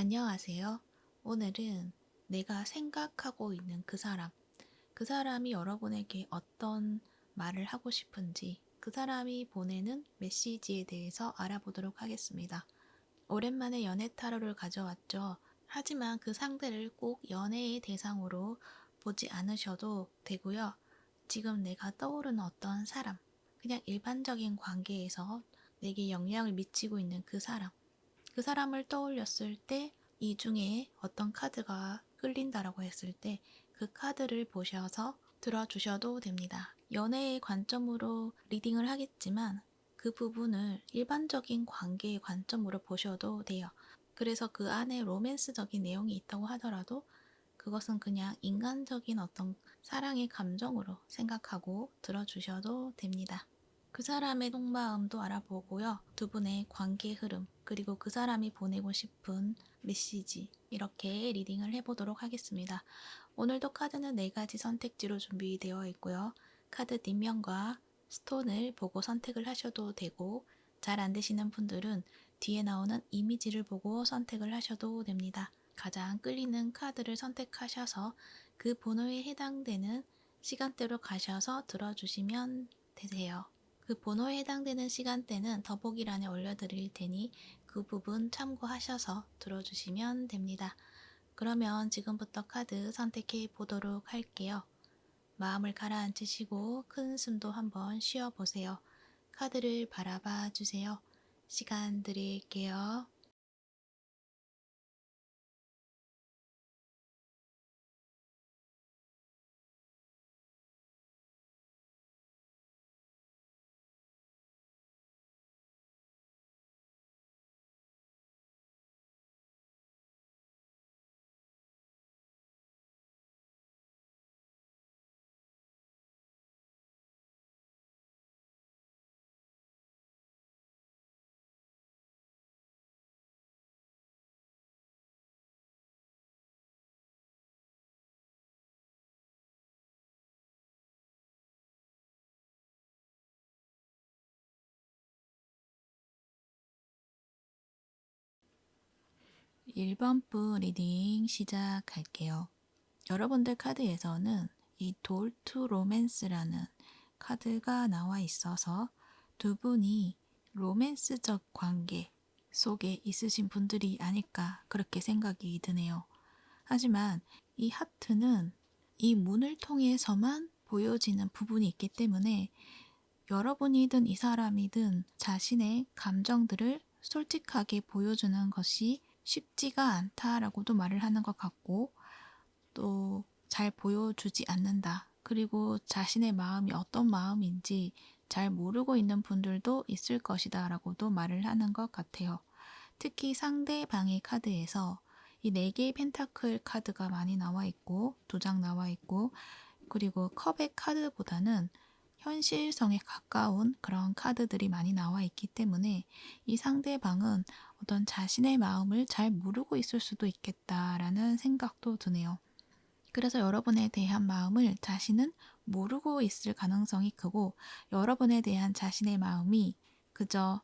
안녕하세요. 오늘은 내가 생각하고 있는 그 사람이 여러분에게 어떤 말을 하고 싶은지, 그 사람이 보내는 메시지에 대해서 알아보도록 하겠습니다. 오랜만에 연애 타로를 가져왔죠. 하지만 그 상대를 꼭 연애의 대상으로 보지 않으셔도 되고요. 지금 내가 떠오르는 어떤 사람, 그냥 일반적인 관계에서 내게 영향을 미치고 있는 그 사람을 떠올렸을 때 이 중에 어떤 카드가 끌린다라고 했을 때 그 카드를 보셔서 들어주셔도 됩니다. 연애의 관점으로 리딩을 하겠지만 그 부분을 일반적인 관계의 관점으로 보셔도 돼요. 그래서 그 안에 로맨스적인 내용이 있다고 하더라도 그것은 그냥 인간적인 어떤 사랑의 감정으로 생각하고 들어주셔도 됩니다. 그 사람의 속마음도 알아보고요. 두 분의 관계 흐름, 그리고 그 사람이 보내고 싶은 메시지, 이렇게 리딩을 해보도록 하겠습니다. 오늘도 카드는 4가지 선택지로 준비되어 있고요. 카드 뒷면과 스톤을 보고 선택을 하셔도 되고, 잘 안 되시는 분들은 뒤에 나오는 이미지를 보고 선택을 하셔도 됩니다. 가장 끌리는 카드를 선택하셔서 그 번호에 해당되는 시간대로 가셔서 들어주시면 되세요. 그 번호에 해당되는 시간대는 더보기란에 올려드릴 테니 그 부분 참고하셔서 들어주시면 됩니다. 그러면 지금부터 카드 선택해 보도록 할게요. 마음을 가라앉히시고 큰 숨도 한번 쉬어보세요. 카드를 바라봐 주세요. 시간 드릴게요. 1번분 리딩 시작할게요. 여러분들 카드에서는 이 돌 투 로맨스라는 카드가 나와 있어서 두 분이 로맨스적 관계 속에 있으신 분들이 아닐까 그렇게 생각이 드네요. 하지만 이 하트는 이 문을 통해서만 보여지는 부분이 있기 때문에 여러분이든 이 사람이든 자신의 감정들을 솔직하게 보여주는 것이 쉽지가 않다라고도 말을 하는 것 같고, 또 잘 보여주지 않는다. 그리고 자신의 마음이 어떤 마음인지 잘 모르고 있는 분들도 있을 것이다 라고도 말을 하는 것 같아요. 특히 상대방의 카드에서 이 4개의 펜타클 카드가 많이 나와 있고 2장 나와 있고, 그리고 컵의 카드보다는 현실성에 가까운 그런 카드들이 많이 나와 있기 때문에 이 상대방은 어떤 자신의 마음을 잘 모르고 있을 수도 있겠다라는 생각도 드네요. 그래서 여러분에 대한 마음을 자신은 모르고 있을 가능성이 크고, 여러분에 대한 자신의 마음이 그저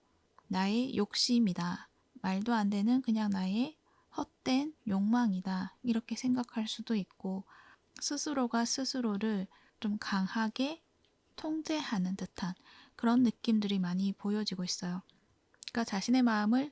나의 욕심이다, 말도 안 되는 그냥 나의 헛된 욕망이다, 이렇게 생각할 수도 있고, 스스로가 스스로를 좀 강하게 통제하는 듯한 그런 느낌들이 많이 보여지고 있어요. 그러니까 자신의 마음을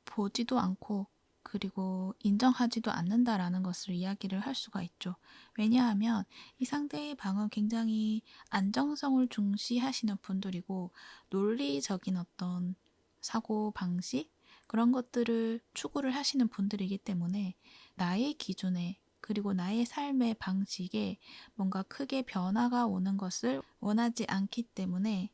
보지도 않고 그리고 인정하지도 않는다라는 것을 이야기를 할 수가 있죠. 왜냐하면 이 상대방은 굉장히 안정성을 중시하시는 분들이고, 논리적인 어떤 사고 방식, 그런 것들을 추구를 하시는 분들이기 때문에 나의 기준에, 그리고 나의 삶의 방식에 뭔가 크게 변화가 오는 것을 원하지 않기 때문에,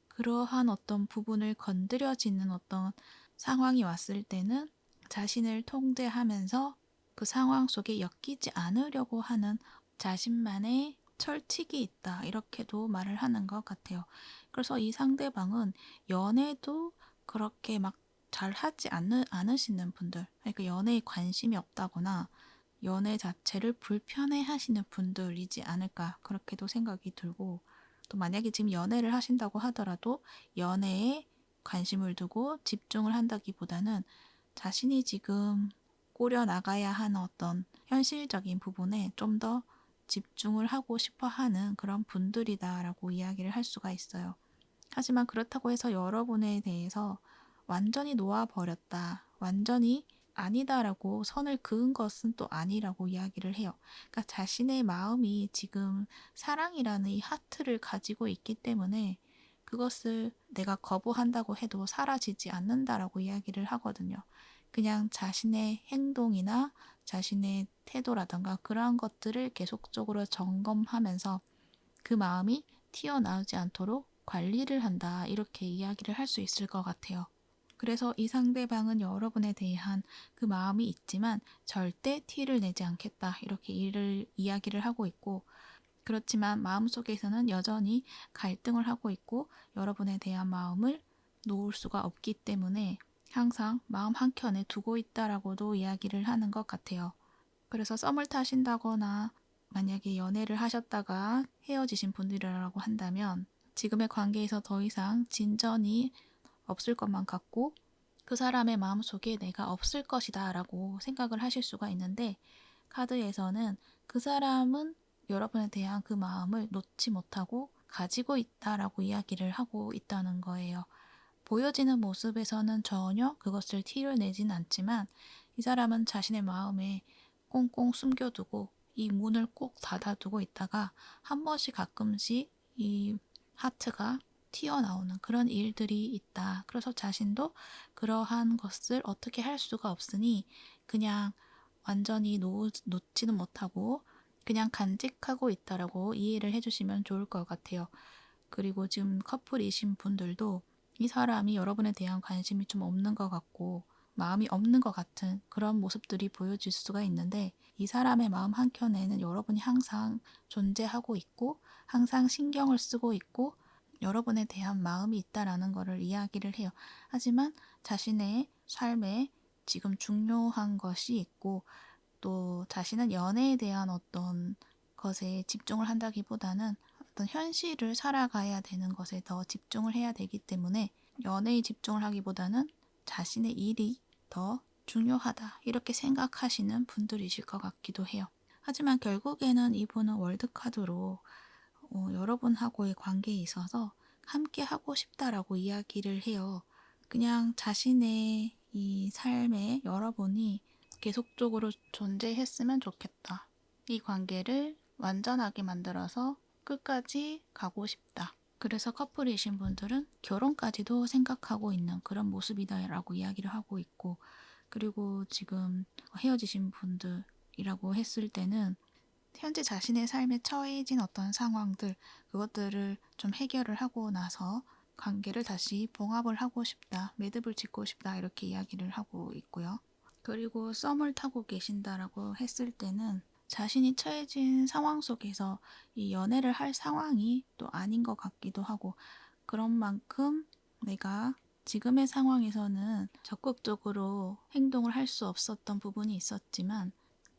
그러한 어떤 부분을 건드려지는 어떤 상황이 왔을 때는 자신을 통제하면서 그 상황 속에 엮이지 않으려고 하는 자신만의 철칙이 있다, 이렇게도 말을 하는 것 같아요. 그래서 이 상대방은 연애도 그렇게 막 잘하지 않으시는 분들, 그러니까 연애에 관심이 없다거나 연애 자체를 불편해 하시는 분들이지 않을까 그렇게도 생각이 들고, 또 만약에 지금 연애를 하신다고 하더라도 연애에 관심을 두고 집중을 한다기보다는 자신이 지금 꾸려나가야 하는 어떤 현실적인 부분에 좀 더 집중을 하고 싶어 하는 그런 분들이다라고 이야기를 할 수가 있어요. 하지만 그렇다고 해서 여러분에 대해서 완전히 놓아버렸다, 완전히 아니다라고 선을 그은 것은 또 아니라고 이야기를 해요. 그러니까 자신의 마음이 지금 사랑이라는 이 하트를 가지고 있기 때문에 그것을 내가 거부한다고 해도 사라지지 않는다라고 이야기를 하거든요. 그냥 자신의 행동이나 자신의 태도라던가 그러한 것들을 계속적으로 점검하면서 그 마음이 튀어나오지 않도록 관리를 한다. 이렇게 이야기를 할 수 있을 것 같아요. 그래서 이 상대방은 여러분에 대한 그 마음이 있지만 절대 티를 내지 않겠다. 이렇게 이야기를 하고 있고, 그렇지만 마음속에서는 여전히 갈등을 하고 있고 여러분에 대한 마음을 놓을 수가 없기 때문에 항상 마음 한켠에 두고 있다라고도 이야기를 하는 것 같아요. 그래서 썸을 타신다거나 만약에 연애를 하셨다가 헤어지신 분들이라고 한다면 지금의 관계에서 더 이상 진전이 없을 것만 같고 그 사람의 마음속에 내가 없을 것이다 라고 생각을 하실 수가 있는데, 카드에서는 그 사람은 여러분에 대한 그 마음을 놓지 못하고 가지고 있다라고 이야기를 하고 있다는 거예요. 보여지는 모습에서는 전혀 그것을 티를 내진 않지만 이 사람은 자신의 마음에 꽁꽁 숨겨두고 이 문을 꼭 닫아두고 있다가 한 번씩 가끔씩 이 하트가 튀어나오는 그런 일들이 있다. 그래서 자신도 그러한 것을 어떻게 할 수가 없으니 그냥 완전히 놓지는 못하고 그냥 간직하고 있다라고 이해를 해주시면 좋을 것 같아요. 그리고 지금 커플이신 분들도 이 사람이 여러분에 대한 관심이 좀 없는 것 같고 마음이 없는 것 같은 그런 모습들이 보여질 수가 있는데, 이 사람의 마음 한켠에는 여러분이 항상 존재하고 있고 항상 신경을 쓰고 있고 여러분에 대한 마음이 있다라는 것을 이야기를 해요. 하지만 자신의 삶에 지금 중요한 것이 있고 또 자신은 연애에 대한 어떤 것에 집중을 한다기보다는 어떤 현실을 살아가야 되는 것에 더 집중을 해야 되기 때문에 연애에 집중을 하기보다는 자신의 일이 더 중요하다 이렇게 생각하시는 분들이실 것 같기도 해요. 하지만 결국에는 이분은 월드카드로 여러분하고의 관계에 있어서 함께 하고 싶다라고 이야기를 해요. 그냥 자신의 이 삶에 여러분이 계속적으로 존재했으면 좋겠다. 이 관계를 완전하게 만들어서 끝까지 가고 싶다. 그래서 커플이신 분들은 결혼까지도 생각하고 있는 그런 모습이다라고 이야기를 하고 있고, 그리고 지금 헤어지신 분들이라고 했을 때는 현재 자신의 삶에 처해진 어떤 상황들, 그것들을 좀 해결을 하고 나서 관계를 다시 봉합을 하고 싶다, 매듭을 짓고 싶다 이렇게 이야기를 하고 있고요. 그리고 썸을 타고 계신다라고 했을 때는 자신이 처해진 상황 속에서 이 연애를 할 상황이 또 아닌 것 같기도 하고, 그런 만큼 내가 지금의 상황에서는 적극적으로 행동을 할 수 없었던 부분이 있었지만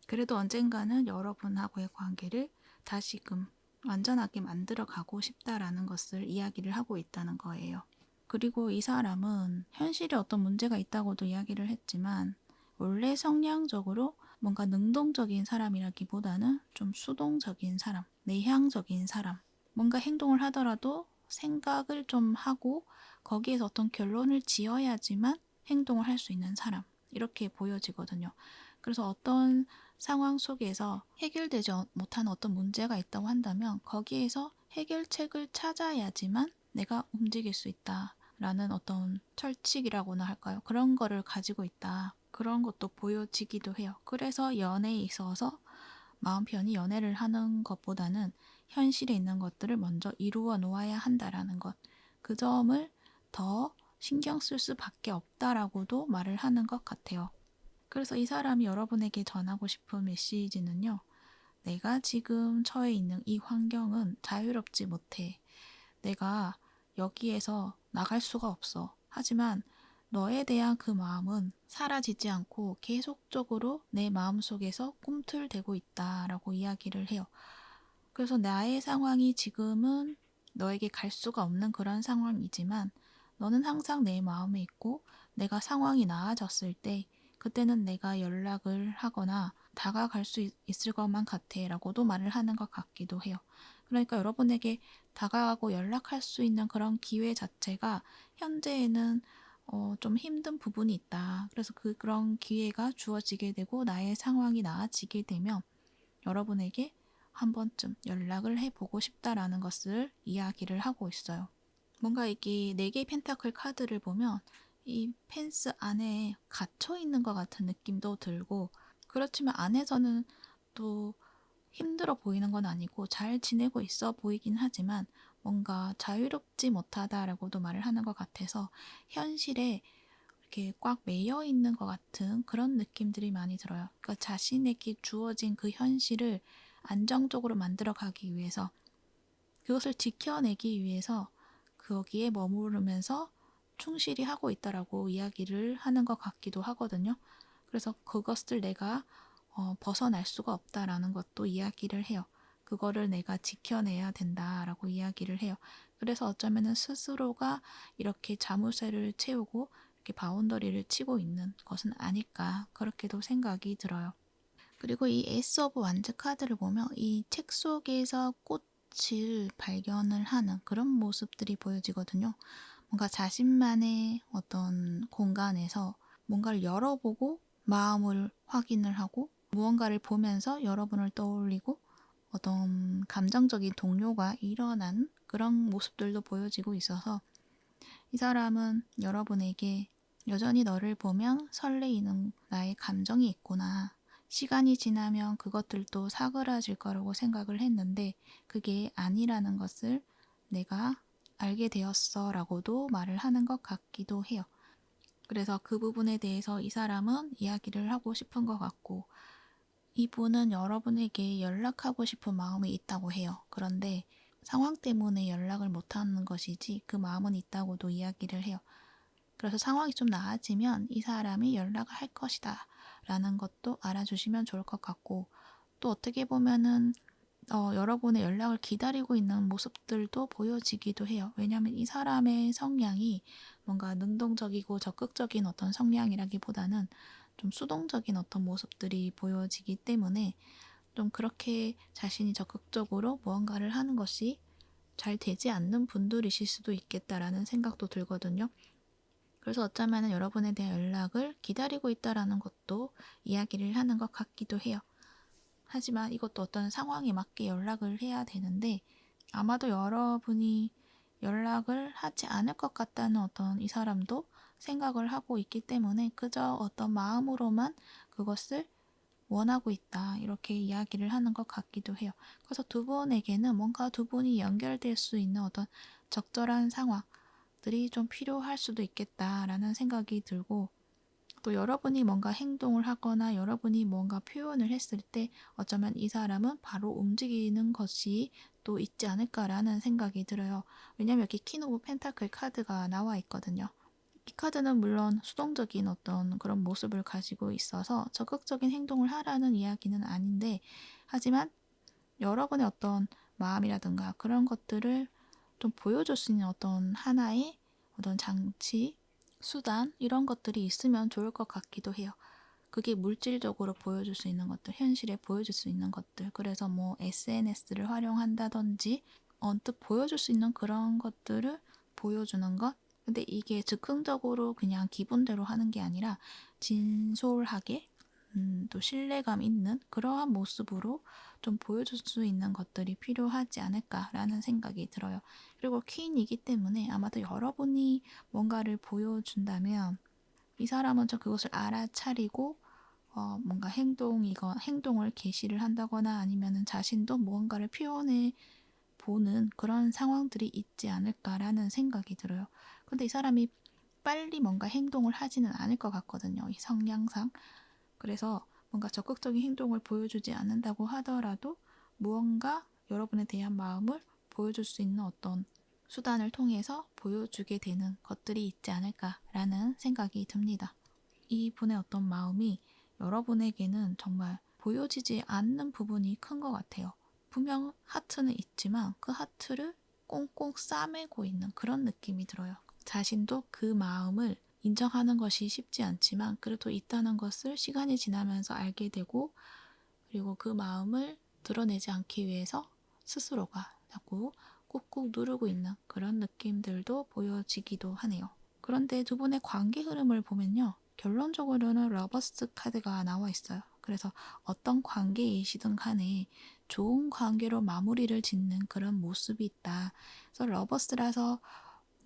그래도 언젠가는 여러분하고의 관계를 다시금 완전하게 만들어 가고 싶다라는 것을 이야기를 하고 있다는 거예요. 그리고 이 사람은 현실에 어떤 문제가 있다고도 이야기를 했지만 원래 성향적으로 뭔가 능동적인 사람이라기보다는 좀 수동적인 사람, 내향적인 사람, 뭔가 행동을 하더라도 생각을 좀 하고 거기에서 어떤 결론을 지어야지만 행동을 할 수 있는 사람, 이렇게 보여지거든요. 그래서 어떤 상황 속에서 해결되지 못한 어떤 문제가 있다고 한다면 거기에서 해결책을 찾아야지만 내가 움직일 수 있다라는 어떤 철칙이라고나 할까요? 그런 거를 가지고 있다. 그런 것도 보여지기도 해요. 그래서 연애에 있어서 마음 편히 연애를 하는 것보다는 현실에 있는 것들을 먼저 이루어 놓아야 한다라는 것. 그 점을 더 신경 쓸 수밖에 없다라고도 말을 하는 것 같아요. 그래서 이 사람이 여러분에게 전하고 싶은 메시지는요. 내가 지금 처해 있는 이 환경은 자유롭지 못해. 내가 여기에서 나갈 수가 없어. 하지만 너에 대한 그 마음은 사라지지 않고 계속적으로 내 마음속에서 꿈틀대고 있다라고 이야기를 해요. 그래서 나의 상황이 지금은 너에게 갈 수가 없는 그런 상황이지만 너는 항상 내 마음에 있고 내가 상황이 나아졌을 때 그때는 내가 연락을 하거나 다가갈 수 있을 것만 같아 라고도 말을 하는 것 같기도 해요. 그러니까 여러분에게 다가가고 연락할 수 있는 그런 기회 자체가 현재에는 좀 힘든 부분이 있다. 그래서 그런 기회가 주어지게 되고 나의 상황이 나아지게 되면 여러분에게 한 번쯤 연락을 해보고 싶다라는 것을 이야기를 하고 있어요. 뭔가 이게 4개의 펜타클 카드를 보면 이 펜스 안에 갇혀 있는 것 같은 느낌도 들고, 그렇지만 안에서는 또 힘들어 보이는 건 아니고 잘 지내고 있어 보이긴 하지만 뭔가 자유롭지 못하다라고도 말을 하는 것 같아서 현실에 이렇게 꽉 매여 있는 것 같은 그런 느낌들이 많이 들어요. 그러니까 자신에게 주어진 그 현실을 안정적으로 만들어 가기 위해서, 그것을 지켜내기 위해서 거기에 머무르면서 충실히 하고 있다라고 이야기를 하는 것 같기도 하거든요. 그래서 그것을 내가 벗어날 수가 없다라는 것도 이야기를 해요. 그거를 내가 지켜내야 된다라고 이야기를 해요. 그래서 어쩌면은 스스로가 이렇게 자물쇠를 채우고 이렇게 바운더리를 치고 있는 것은 아닐까, 그렇게도 생각이 들어요. 그리고 이 에이스 오브 완즈 카드를 보면 이 책 속에서 꽃을 발견을 하는 그런 모습들이 보여지거든요. 뭔가 자신만의 어떤 공간에서 뭔가를 열어보고 마음을 확인을 하고 무언가를 보면서 여러분을 떠올리고 어떤 감정적인 동요가 일어난 그런 모습들도 보여지고 있어서 이 사람은 여러분에게 여전히 너를 보면 설레이는 나의 감정이 있구나. 시간이 지나면 그것들도 사그라질 거라고 생각을 했는데 그게 아니라는 것을 내가 알게 되었어 라고도 말을 하는 것 같기도 해요. 그래서 그 부분에 대해서 이 사람은 이야기를 하고 싶은 것 같고, 이분은 여러분에게 연락하고 싶은 마음이 있다고 해요. 그런데 상황 때문에 연락을 못하는 것이지 그 마음은 있다고도 이야기를 해요. 그래서 상황이 좀 나아지면 이 사람이 연락을 할 것이다 라는 것도 알아주시면 좋을 것 같고, 또 어떻게 보면은 여러분의 연락을 기다리고 있는 모습들도 보여지기도 해요. 왜냐하면 이 사람의 성향이 뭔가 능동적이고 적극적인 어떤 성향이라기보다는 좀 수동적인 어떤 모습들이 보여지기 때문에 좀 그렇게 자신이 적극적으로 무언가를 하는 것이 잘 되지 않는 분들이실 수도 있겠다라는 생각도 들거든요. 그래서 어쩌면 여러분에 대한 연락을 기다리고 있다라는 것도 이야기를 하는 것 같기도 해요. 하지만 이것도 어떤 상황에 맞게 연락을 해야 되는데 아마도 여러분이 연락을 하지 않을 것 같다는 어떤 이 사람도 생각을 하고 있기 때문에 그저 어떤 마음으로만 그것을 원하고 있다 이렇게 이야기를 하는 것 같기도 해요. 그래서 두 분에게는 뭔가 두 분이 연결될 수 있는 어떤 적절한 상황들이 좀 필요할 수도 있겠다라는 생각이 들고, 또 여러분이 뭔가 행동을 하거나 여러분이 뭔가 표현을 했을 때 어쩌면 이 사람은 바로 움직이는 것이 또 있지 않을까라는 생각이 들어요. 왜냐면 여기 퀸 오브 펜타클 카드가 나와 있거든요. 이 카드는 물론 수동적인 어떤 그런 모습을 가지고 있어서 적극적인 행동을 하라는 이야기는 아닌데, 하지만 여러분의 어떤 마음이라든가 그런 것들을 좀 보여줄 수 있는 어떤 하나의 어떤 장치, 수단 이런 것들이 있으면 좋을 것 같기도 해요. 그게 물질적으로 보여줄 수 있는 것들, 현실에 보여줄 수 있는 것들, 그래서 뭐 SNS를 활용한다든지 언뜻 보여줄 수 있는 그런 것들을 보여주는 것. 근데 이게 즉흥적으로 그냥 기분대로 하는 게 아니라 진솔하게 또 신뢰감 있는 그러한 모습으로 좀 보여줄 수 있는 것들이 필요하지 않을까라는 생각이 들어요. 그리고 퀸이기 때문에 아마도 여러분이 뭔가를 보여준다면 이 사람은 좀 그것을 알아차리고 뭔가 행동을 개시를 한다거나 아니면은 자신도 무언가를 표현해 보는 그런 상황들이 있지 않을까라는 생각이 들어요. 근데 이 사람이 빨리 뭔가 행동을 하지는 않을 것 같거든요. 이 성향상. 그래서 뭔가 적극적인 행동을 보여주지 않는다고 하더라도 무언가 여러분에 대한 마음을 보여줄 수 있는 어떤 수단을 통해서 보여주게 되는 것들이 있지 않을까라는 생각이 듭니다. 이분의 어떤 마음이 여러분에게는 정말 보여지지 않는 부분이 큰 것 같아요. 분명 하트는 있지만 그 하트를 꽁꽁 싸매고 있는 그런 느낌이 들어요. 자신도 그 마음을 인정하는 것이 쉽지 않지만 그래도 있다는 것을 시간이 지나면서 알게 되고, 그리고 그 마음을 드러내지 않기 위해서 스스로가 자꾸 꾹꾹 누르고 있는 그런 느낌들도 보여지기도 하네요. 그런데 두 분의 관계 흐름을 보면요, 결론적으로는 러버스 카드가 나와 있어요. 그래서 어떤 관계이시든 간에 좋은 관계로 마무리를 짓는 그런 모습이 있다. 그래서 러버스라서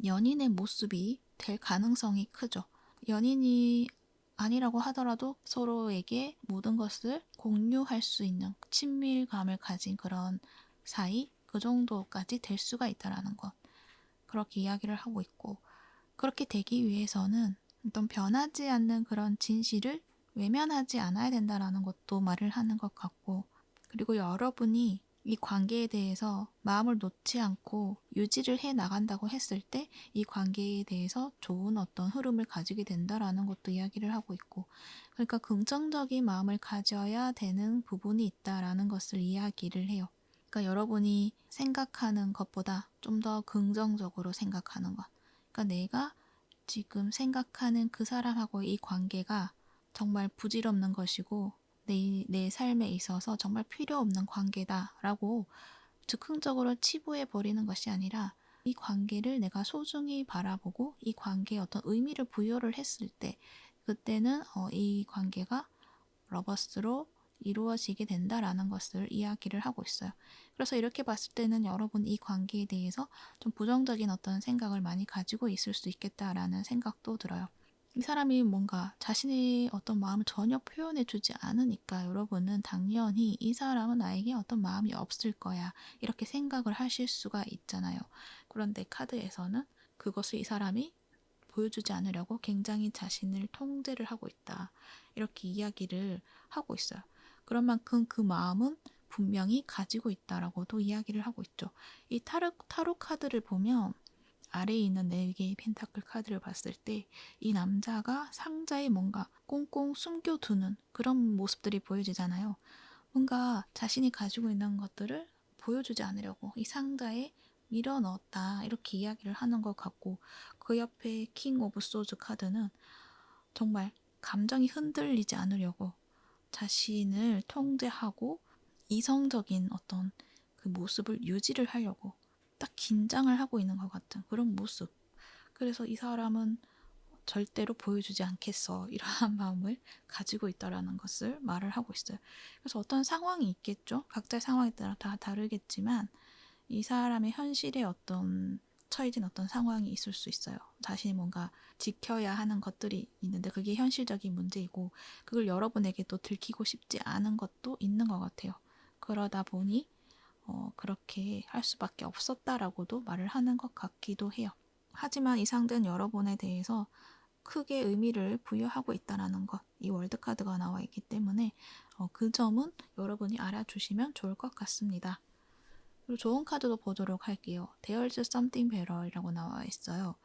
연인의 모습이 될 가능성이 크죠. 연인이 아니라고 하더라도 서로에게 모든 것을 공유할 수 있는 친밀감을 가진 그런 사이, 그 정도까지 될 수가 있다라는 것, 그렇게 이야기를 하고 있고, 그렇게 되기 위해서는 어떤 변하지 않는 그런 진실을 외면하지 않아야 된다라는 것도 말을 하는 것 같고, 그리고 여러분이 이 관계에 대해서 마음을 놓지 않고 유지를 해 나간다고 했을 때 이 관계에 대해서 좋은 어떤 흐름을 가지게 된다라는 것도 이야기를 하고 있고, 그러니까 긍정적인 마음을 가져야 되는 부분이 있다라는 것을 이야기를 해요. 그러니까 여러분이 생각하는 것보다 좀 더 긍정적으로 생각하는 것. 그러니까 내가 지금 생각하는 그 사람하고의 이 관계가 정말 부질없는 것이고 내 삶에 있어서 정말 필요 없는 관계다라고 즉흥적으로 치부해 버리는 것이 아니라, 이 관계를 내가 소중히 바라보고 이 관계에 어떤 의미를 부여를 했을 때, 그때는 이 관계가 러버스로 이루어지게 된다라는 것을 이야기를 하고 있어요. 그래서 이렇게 봤을 때는 여러분 이 관계에 대해서 좀 부정적인 어떤 생각을 많이 가지고 있을 수 있겠다라는 생각도 들어요. 이 사람이 뭔가 자신의 어떤 마음을 전혀 표현해주지 않으니까 여러분은 당연히 이 사람은 나에게 어떤 마음이 없을 거야, 이렇게 생각을 하실 수가 있잖아요. 그런데 카드에서는 그것을 이 사람이 보여주지 않으려고 굉장히 자신을 통제를 하고 있다, 이렇게 이야기를 하고 있어요. 그런 만큼 그 마음은 분명히 가지고 있다라고도 이야기를 하고 있죠. 이 타로 카드를 보면 아래에 있는 4개의 펜타클 카드를 봤을 때 이 남자가 상자에 뭔가 꽁꽁 숨겨두는 그런 모습들이 보여지잖아요. 뭔가 자신이 가지고 있는 것들을 보여주지 않으려고 이 상자에 밀어 넣었다, 이렇게 이야기를 하는 것 같고, 그 옆에 킹 오브 소즈 카드는 정말 감정이 흔들리지 않으려고 자신을 통제하고 이성적인 어떤 그 모습을 유지를 하려고 딱 긴장을 하고 있는 것 같은 그런 모습. 그래서 이 사람은 절대로 보여주지 않겠어, 이러한 마음을 가지고 있다라는 것을 말을 하고 있어요. 그래서 어떤 상황이 있겠죠. 각자의 상황에 따라 다 다르겠지만 이 사람의 현실에 어떤 처해진 어떤 상황이 있을 수 있어요. 자신이 뭔가 지켜야 하는 것들이 있는데 그게 현실적인 문제이고, 그걸 여러분에게 또 들키고 싶지 않은 것도 있는 것 같아요. 그러다 보니 그렇게 할 수밖에 없었다라고도 말을 하는 것 같기도 해요. 하지만 이 상대는 여러분에 대해서 크게 의미를 부여하고 있다는 것, 이 월드카드가 나와 있기 때문에 그 점은 여러분이 알아주시면 좋을 것 같습니다. 그리고 좋은 카드도 보도록 할게요. There's something better이라고 나와 있어요.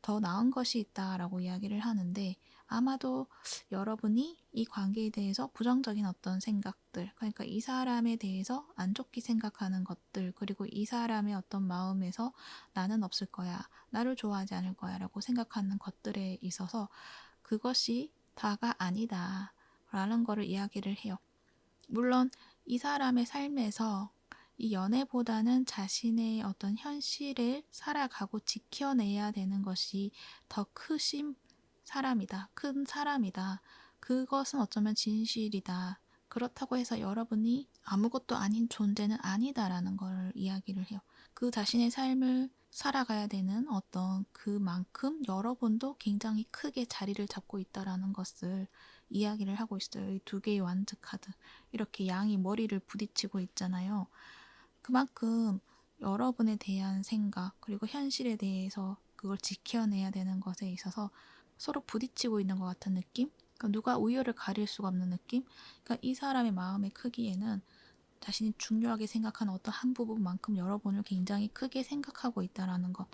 더 나은 것이 있다라고 이야기를 하는데, 아마도 여러분이 이 관계에 대해서 부정적인 어떤 생각들, 그러니까 이 사람에 대해서 안 좋게 생각하는 것들, 그리고 이 사람의 어떤 마음에서 나는 없을 거야, 나를 좋아하지 않을 거야 라고 생각하는 것들에 있어서 그것이 다가 아니다 라는 거를 이야기를 해요. 물론 이 사람의 삶에서 이 연애보다는 자신의 어떤 현실을 살아가고 지켜내야 되는 것이 더 크신 사람이다, 큰 사람이다, 그것은 어쩌면 진실이다, 그렇다고 해서 여러분이 아무것도 아닌 존재는 아니다라는 걸 이야기를 해요. 그 자신의 삶을 살아가야 되는 어떤 그만큼 여러분도 굉장히 크게 자리를 잡고 있다라는 것을 이야기를 하고 있어요. 이 2개의 완드 카드, 이렇게 양이 머리를 부딪히고 있잖아요. 그만큼 여러분에 대한 생각, 그리고 현실에 대해서 그걸 지켜내야 되는 것에 있어서 서로 부딪히고 있는 것 같은 느낌? 그러니까 누가 우열을 가릴 수가 없는 느낌? 그러니까 이 사람의 마음의 크기에는 자신이 중요하게 생각하는 어떤 한 부분만큼 여러분을 굉장히 크게 생각하고 있다는 것,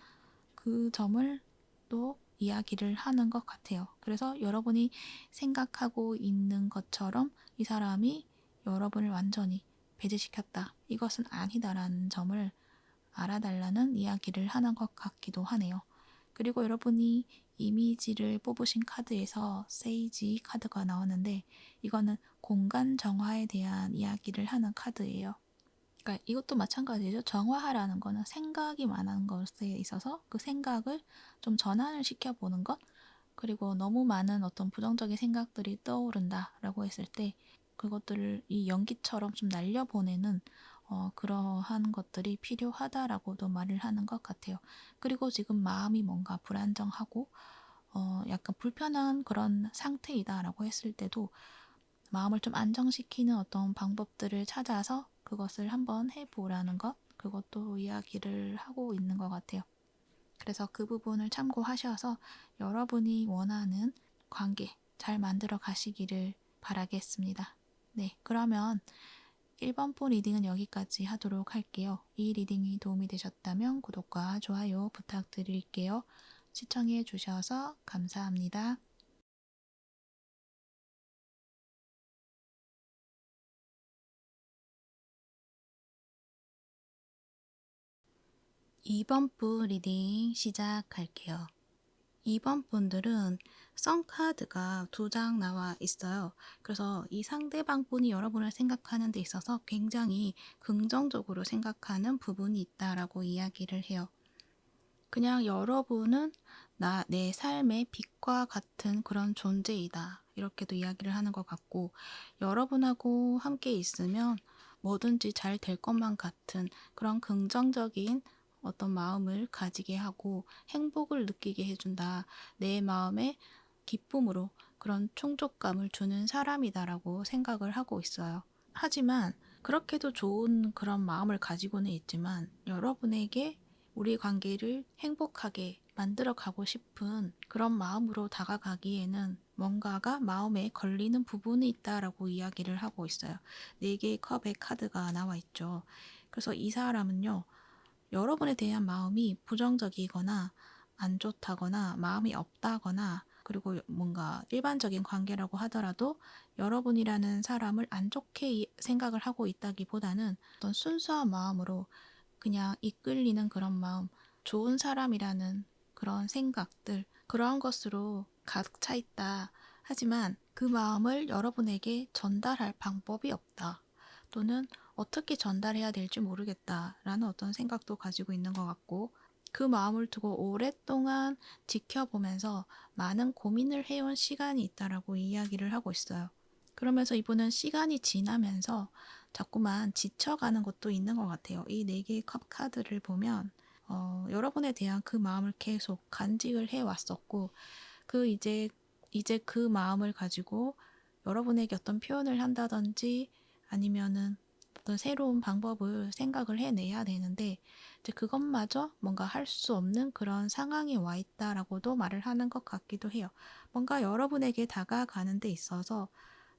그 점을 또 이야기를 하는 것 같아요. 그래서 여러분이 생각하고 있는 것처럼 이 사람이 여러분을 완전히 배제시켰다, 이것은 아니다라는 점을 알아달라는 이야기를 하는 것 같기도 하네요. 그리고 여러분이 이미지를 뽑으신 카드에서 세이지 카드가 나왔는데 이거는 공간 정화에 대한 이야기를 하는 카드예요. 그러니까 이것도 마찬가지죠. 정화하라는 거는 생각이 많은 것에 있어서 그 생각을 좀 전환을 시켜보는 것, 그리고 너무 많은 어떤 부정적인 생각들이 떠오른다라고 했을 때 그것들을 이 연기처럼 좀 날려보내는 그러한 것들이 필요하다라고도 말을 하는 것 같아요. 그리고 지금 마음이 뭔가 불안정하고 약간 불편한 그런 상태이다라고 했을 때도 마음을 좀 안정시키는 어떤 방법들을 찾아서 그것을 한번 해보라는 것, 그것도 이야기를 하고 있는 것 같아요. 그래서 그 부분을 참고하셔서 여러분이 원하는 관계 잘 만들어 가시기를 바라겠습니다. 네, 그러면 1번분 리딩은 여기까지 하도록 할게요. 이 리딩이 도움이 되셨다면 구독과 좋아요 부탁드릴게요. 시청해 주셔서 감사합니다. 2번분 리딩 시작할게요. 2번 분들은 썬 카드가 2장 나와 있어요. 그래서 이 상대방 분이 여러분을 생각하는 데 있어서 굉장히 긍정적으로 생각하는 부분이 있다라고 이야기를 해요. 그냥 여러분은 내 삶의 빛과 같은 그런 존재이다. 이렇게도 이야기를 하는 것 같고, 여러분하고 함께 있으면 뭐든지 잘 될 것만 같은 그런 긍정적인 어떤 마음을 가지게 하고 행복을 느끼게 해준다. 내 마음에 기쁨으로 그런 충족감을 주는 사람이다라고 생각을 하고 있어요. 하지만 그렇게도 좋은 그런 마음을 가지고는 있지만 여러분에게 우리 관계를 행복하게 만들어 가고 싶은 그런 마음으로 다가가기에는 뭔가가 마음에 걸리는 부분이 있다라고 이야기를 하고 있어요. 4개의 컵의 카드가 나와 있죠. 그래서 이 사람은요, 여러분에 대한 마음이 부정적이거나 안 좋다거나 마음이 없다거나, 그리고 뭔가 일반적인 관계라고 하더라도 여러분이라는 사람을 안 좋게 생각을 하고 있다기보다는 어떤 순수한 마음으로 그냥 이끌리는 그런 마음, 좋은 사람이라는 그런 생각들, 그러한 것으로 가득 차 있다. 하지만 그 마음을 여러분에게 전달할 방법이 없다. 또는 어떻게 전달해야 될지 모르겠다라는 어떤 생각도 가지고 있는 것 같고, 그 마음을 두고 오랫동안 지켜보면서 많은 고민을 해온 시간이 있다라고 이야기를 하고 있어요. 그러면서 이분은 시간이 지나면서 자꾸만 지쳐가는 것도 있는 것 같아요. 이 4개의 컵 카드를 보면 여러분에 대한 그 마음을 계속 간직을 해왔었고, 그 이제 그 마음을 가지고 여러분에게 어떤 표현을 한다든지 아니면은 어떤 새로운 방법을 생각을 해내야 되는데, 이제 그것마저 뭔가 할 수 없는 그런 상황에 와 있다라고도 말을 하는 것 같기도 해요. 뭔가 여러분에게 다가가는 데 있어서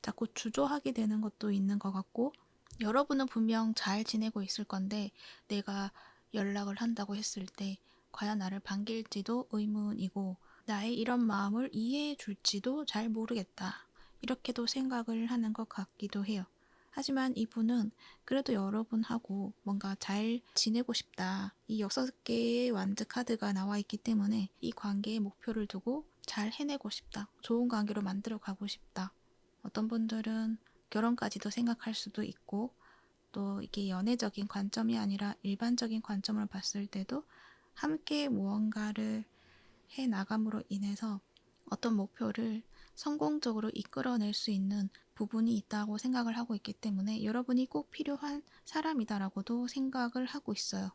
자꾸 주저하게 되는 것도 있는 것 같고, 여러분은 분명 잘 지내고 있을 건데 내가 연락을 한다고 했을 때 과연 나를 반길지도 의문이고, 나의 이런 마음을 이해해 줄지도 잘 모르겠다. 이렇게도 생각을 하는 것 같기도 해요. 하지만 이분은 그래도 여러분하고 뭔가 잘 지내고 싶다. 이 6개의 완드 카드가 나와 있기 때문에 이 관계에 목표를 두고 잘 해내고 싶다. 좋은 관계로 만들어 가고 싶다. 어떤 분들은 결혼까지도 생각할 수도 있고, 또 이게 연애적인 관점이 아니라 일반적인 관점을 봤을 때도 함께 무언가를 해 나감으로 인해서 어떤 목표를 성공적으로 이끌어낼 수 있는 부분이 있다고 생각을 하고 있기 때문에 여러분이 꼭 필요한 사람이다라고도 생각을 하고 있어요.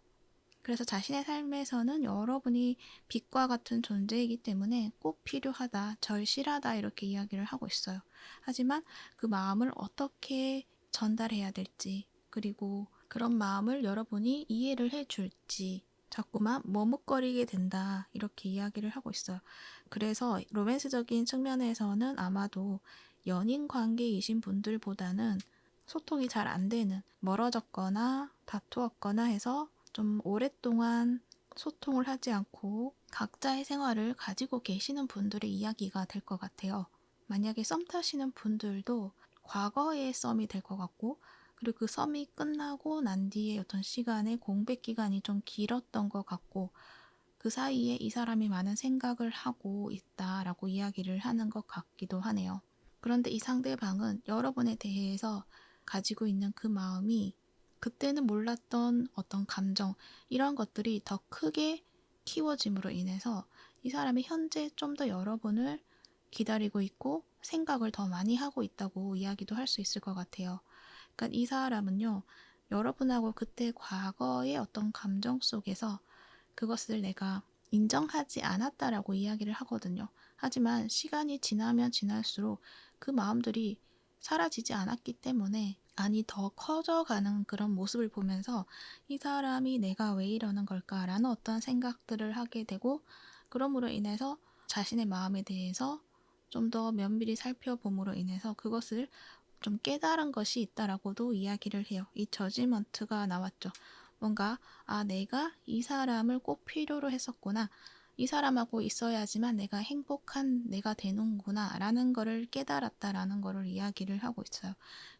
그래서 자신의 삶에서는 여러분이 빛과 같은 존재이기 때문에 꼭 필요하다, 절실하다 이렇게 이야기를 하고 있어요. 하지만 그 마음을 어떻게 전달해야 될지, 그리고 그런 마음을 여러분이 이해를 해줄지 자꾸만 머뭇거리게 된다 이렇게 이야기를 하고 있어요. 그래서 로맨스적인 측면에서는 아마도 연인 관계이신 분들보다는 소통이 잘 안 되는, 멀어졌거나 다투었거나 해서 좀 오랫동안 소통을 하지 않고 각자의 생활을 가지고 계시는 분들의 이야기가 될 것 같아요. 만약에 썸 타시는 분들도 과거의 썸이 될 것 같고, 그리고 그 썸이 끝나고 난 뒤에 어떤 시간의 공백 기간이 좀 길었던 것 같고, 그 사이에 이 사람이 많은 생각을 하고 있다라고 이야기를 하는 것 같기도 하네요. 그런데 이 상대방은 여러분에 대해서 가지고 있는 그 마음이 그때는 몰랐던 어떤 감정, 이런 것들이 더 크게 키워짐으로 인해서 이 사람이 현재 좀 더 여러분을 기다리고 있고 생각을 더 많이 하고 있다고 이야기도 할 수 있을 것 같아요. 그러니까 이 사람은요, 여러분하고 그때 과거의 어떤 감정 속에서 그것을 내가 인정하지 않았다라고 이야기를 하거든요. 하지만 시간이 지나면 지날수록 그 마음들이 사라지지 않았기 때문에 아니 더 커져가는 그런 모습을 보면서 이 사람이 내가 왜 이러는 걸까라는 어떤 생각들을 하게 되고, 그러므로 인해서 자신의 마음에 대해서 좀 더 면밀히 살펴봄으로 인해서 그것을 좀 깨달은 것이 있다라고도 이야기를 해요. 이 저지먼트가 나왔죠. 뭔가 내가 이 사람을 꼭 필요로 했었구나. 이 사람하고 있어야지만 내가 행복한 내가 되는구나 라는 거를 깨달았다라는 거를 이야기를 하고 있어요.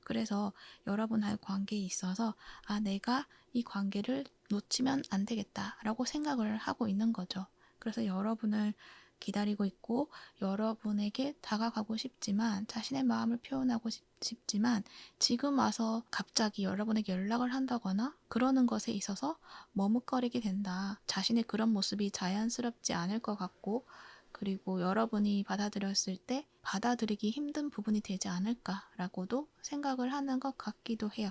그래서 여러분과의 관계에 있어서 내가 이 관계를 놓치면 안 되겠다라고 생각을 하고 있는 거죠. 그래서 여러분을 기다리고 있고 여러분에게 다가가고 싶지만 자신의 마음을 표현하고 싶지만 지금 와서 갑자기 여러분에게 연락을 한다거나 그러는 것에 있어서 머뭇거리게 된다. 자신의 그런 모습이 자연스럽지 않을 것 같고, 그리고 여러분이 받아들였을 때 받아들이기 힘든 부분이 되지 않을까라고도 생각을 하는 것 같기도 해요.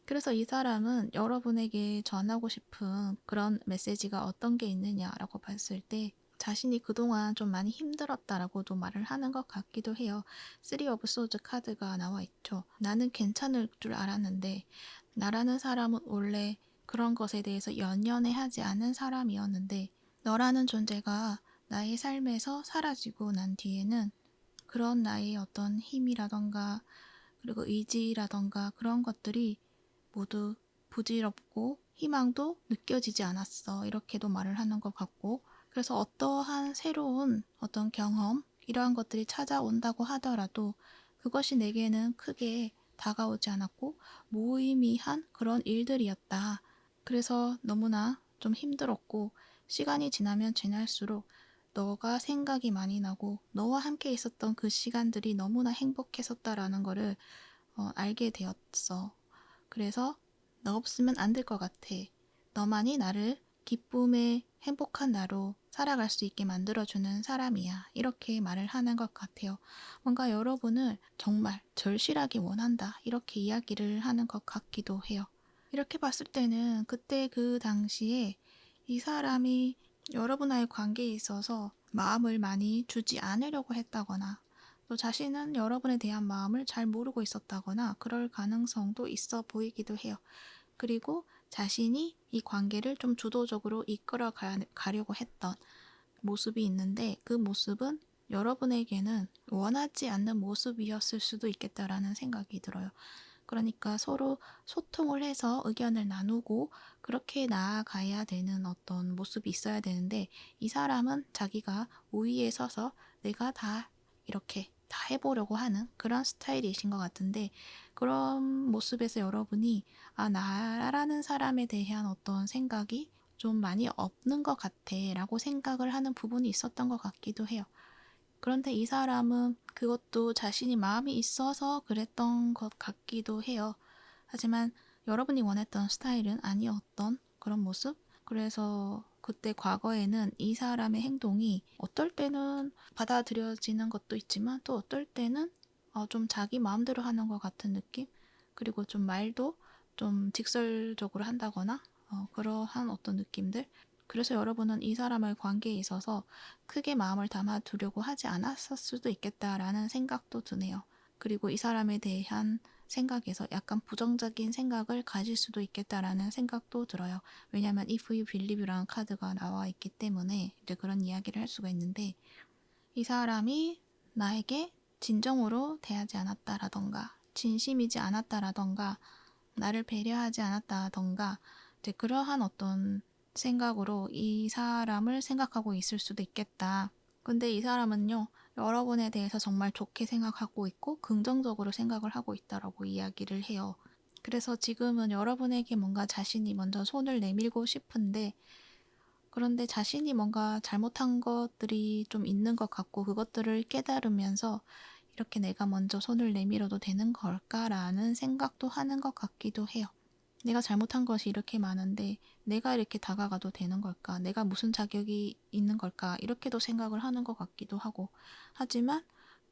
그래서 이 사람은 여러분에게 전하고 싶은 그런 메시지가 어떤 게 있느냐라고 봤을 때 자신이 그동안 좀 많이 힘들었다라고도 말을 하는 것 같기도 해요. 3 of Swords 카드가 나와 있죠. 나는 괜찮을 줄 알았는데 나라는 사람은 원래 그런 것에 대해서 연연해 하지 않은 사람이었는데 너라는 존재가 나의 삶에서 사라지고 난 뒤에는 그런 나의 어떤 힘이라던가 그리고 의지라던가 그런 것들이 모두 부질없고 희망도 느껴지지 않았어. 이렇게도 말을 하는 것 같고, 그래서 어떠한 새로운 어떤 경험, 이러한 것들이 찾아온다고 하더라도 그것이 내게는 크게 다가오지 않았고 무의미한 그런 일들이었다. 그래서 너무나 좀 힘들었고 시간이 지나면 지날수록 너가 생각이 많이 나고 너와 함께 있었던 그 시간들이 너무나 행복했었다라는 거를 알게 되었어. 그래서 너 없으면 안 될 것 같아. 너만이 나를 기쁨의 행복한 나로 살아갈 수 있게 만들어주는 사람이야. 이렇게 말을 하는 것 같아요. 뭔가 여러분을 정말 절실하게 원한다. 이렇게 이야기를 하는 것 같기도 해요. 이렇게 봤을 때는 그때 그 당시에 이 사람이 여러분과의 관계에 있어서 마음을 많이 주지 않으려고 했다거나 또 자신은 여러분에 대한 마음을 잘 모르고 있었다거나 그럴 가능성도 있어 보이기도 해요. 그리고 자신이 이 관계를 좀 주도적으로 이끌어 가려고 했던 모습이 있는데 그 모습은 여러분에게는 원하지 않는 모습이었을 수도 있겠다라는 생각이 들어요. 그러니까 서로 소통을 해서 의견을 나누고 그렇게 나아가야 되는 어떤 모습이 있어야 되는데 이 사람은 자기가 우위에 서서 내가 다 이렇게 다 해보려고 하는 그런 스타일이신 것 같은데, 그런 모습에서 여러분이 나라는 사람에 대한 어떤 생각이 좀 많이 없는 것 같아 라고 생각을 하는 부분이 있었던 것 같기도 해요. 그런데 이 사람은 그것도 자신이 마음이 있어서 그랬던 것 같기도 해요. 하지만 여러분이 원했던 스타일은 아니었던 그런 모습? 그래서 그때 과거에는 이 사람의 행동이 어떨 때는 받아들여지는 것도 있지만 또 어떨 때는 좀 자기 마음대로 하는 것 같은 느낌? 그리고 좀 말도 좀 직설적으로 한다거나 그러한 어떤 느낌들? 그래서 여러분은 이 사람의 관계에 있어서 크게 마음을 담아두려고 하지 않았을 수도 있겠다라는 생각도 드네요. 그리고 이 사람에 대한 생각에서 약간 부정적인 생각을 가질 수도 있겠다라는 생각도 들어요. 왜냐하면 If You Believe라는 카드가 나와 있기 때문에 이제 그런 이야기를 할 수가 있는데, 이 사람이 나에게 진정으로 대하지 않았다라던가 진심이지 않았다라던가 나를 배려하지 않았다던가 이제 그러한 어떤 생각으로 이 사람을 생각하고 있을 수도 있겠다. 근데 이 사람은요, 여러분에 대해서 정말 좋게 생각하고 있고 긍정적으로 생각을 하고 있다라고 이야기를 해요. 그래서 지금은 여러분에게 뭔가 자신이 먼저 손을 내밀고 싶은데 그런데 자신이 뭔가 잘못한 것들이 좀 있는 것 같고 그것들을 깨달으면서 이렇게 내가 먼저 손을 내밀어도 되는 걸까라는 생각도 하는 것 같기도 해요. 내가 잘못한 것이 이렇게 많은데 내가 이렇게 다가가도 되는 걸까? 내가 무슨 자격이 있는 걸까? 이렇게도 생각을 하는 것 같기도 하고. 하지만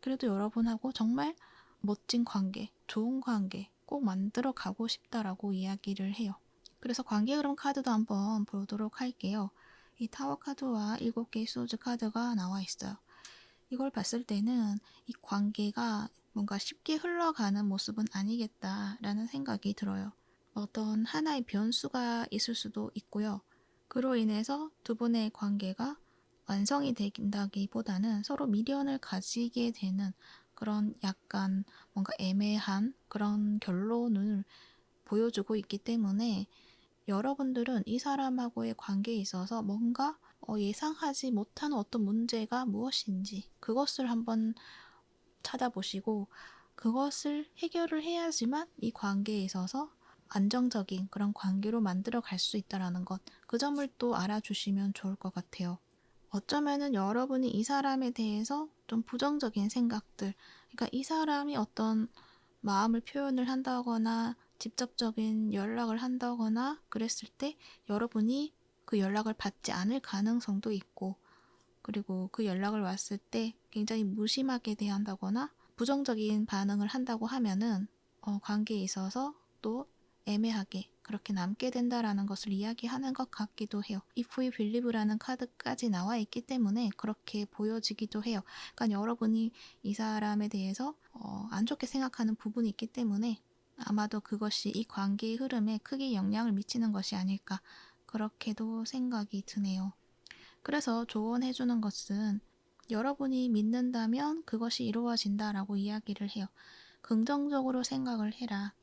그래도 여러분하고 정말 멋진 관계, 좋은 관계 꼭 만들어 가고 싶다라고 이야기를 해요. 그래서 관계 흐름 카드도 한번 보도록 할게요. 이 타워 카드와 7개의 소즈 카드가 나와 있어요. 이걸 봤을 때는 이 관계가 뭔가 쉽게 흘러가는 모습은 아니겠다라는 생각이 들어요. 어떤 하나의 변수가 있을 수도 있고요. 그로 인해서 두 분의 관계가 완성이 된다기보다는 서로 미련을 가지게 되는 그런 약간 뭔가 애매한 그런 결론을 보여주고 있기 때문에 여러분들은 이 사람하고의 관계에 있어서 뭔가 예상하지 못한 어떤 문제가 무엇인지 그것을 한번 찾아보시고 그것을 해결을 해야지만 이 관계에 있어서 안정적인 그런 관계로 만들어 갈 수 있다는 것, 그 점을 또 알아주시면 좋을 것 같아요. 어쩌면은 여러분이 이 사람에 대해서 좀 부정적인 생각들, 그러니까 이 사람이 어떤 마음을 표현을 한다거나 직접적인 연락을 한다거나 그랬을 때 여러분이 그 연락을 받지 않을 가능성도 있고, 그리고 그 연락을 왔을 때 굉장히 무심하게 대한다거나 부정적인 반응을 한다고 하면은 관계에 있어서 또 애매하게 그렇게 남게 된다라는 것을 이야기하는 것 같기도 해요. If you believe라는 카드까지 나와 있기 때문에 그렇게 보여지기도 해요. 그러니까 여러분이 이 사람에 대해서 안 좋게 생각하는 부분이 있기 때문에 아마도 그것이 이 관계의 흐름에 크게 영향을 미치는 것이 아닐까 그렇게도 생각이 드네요. 그래서 조언해주는 것은 여러분이 믿는다면 그것이 이루어진다라고 이야기를 해요. 긍정적으로 생각을 해라.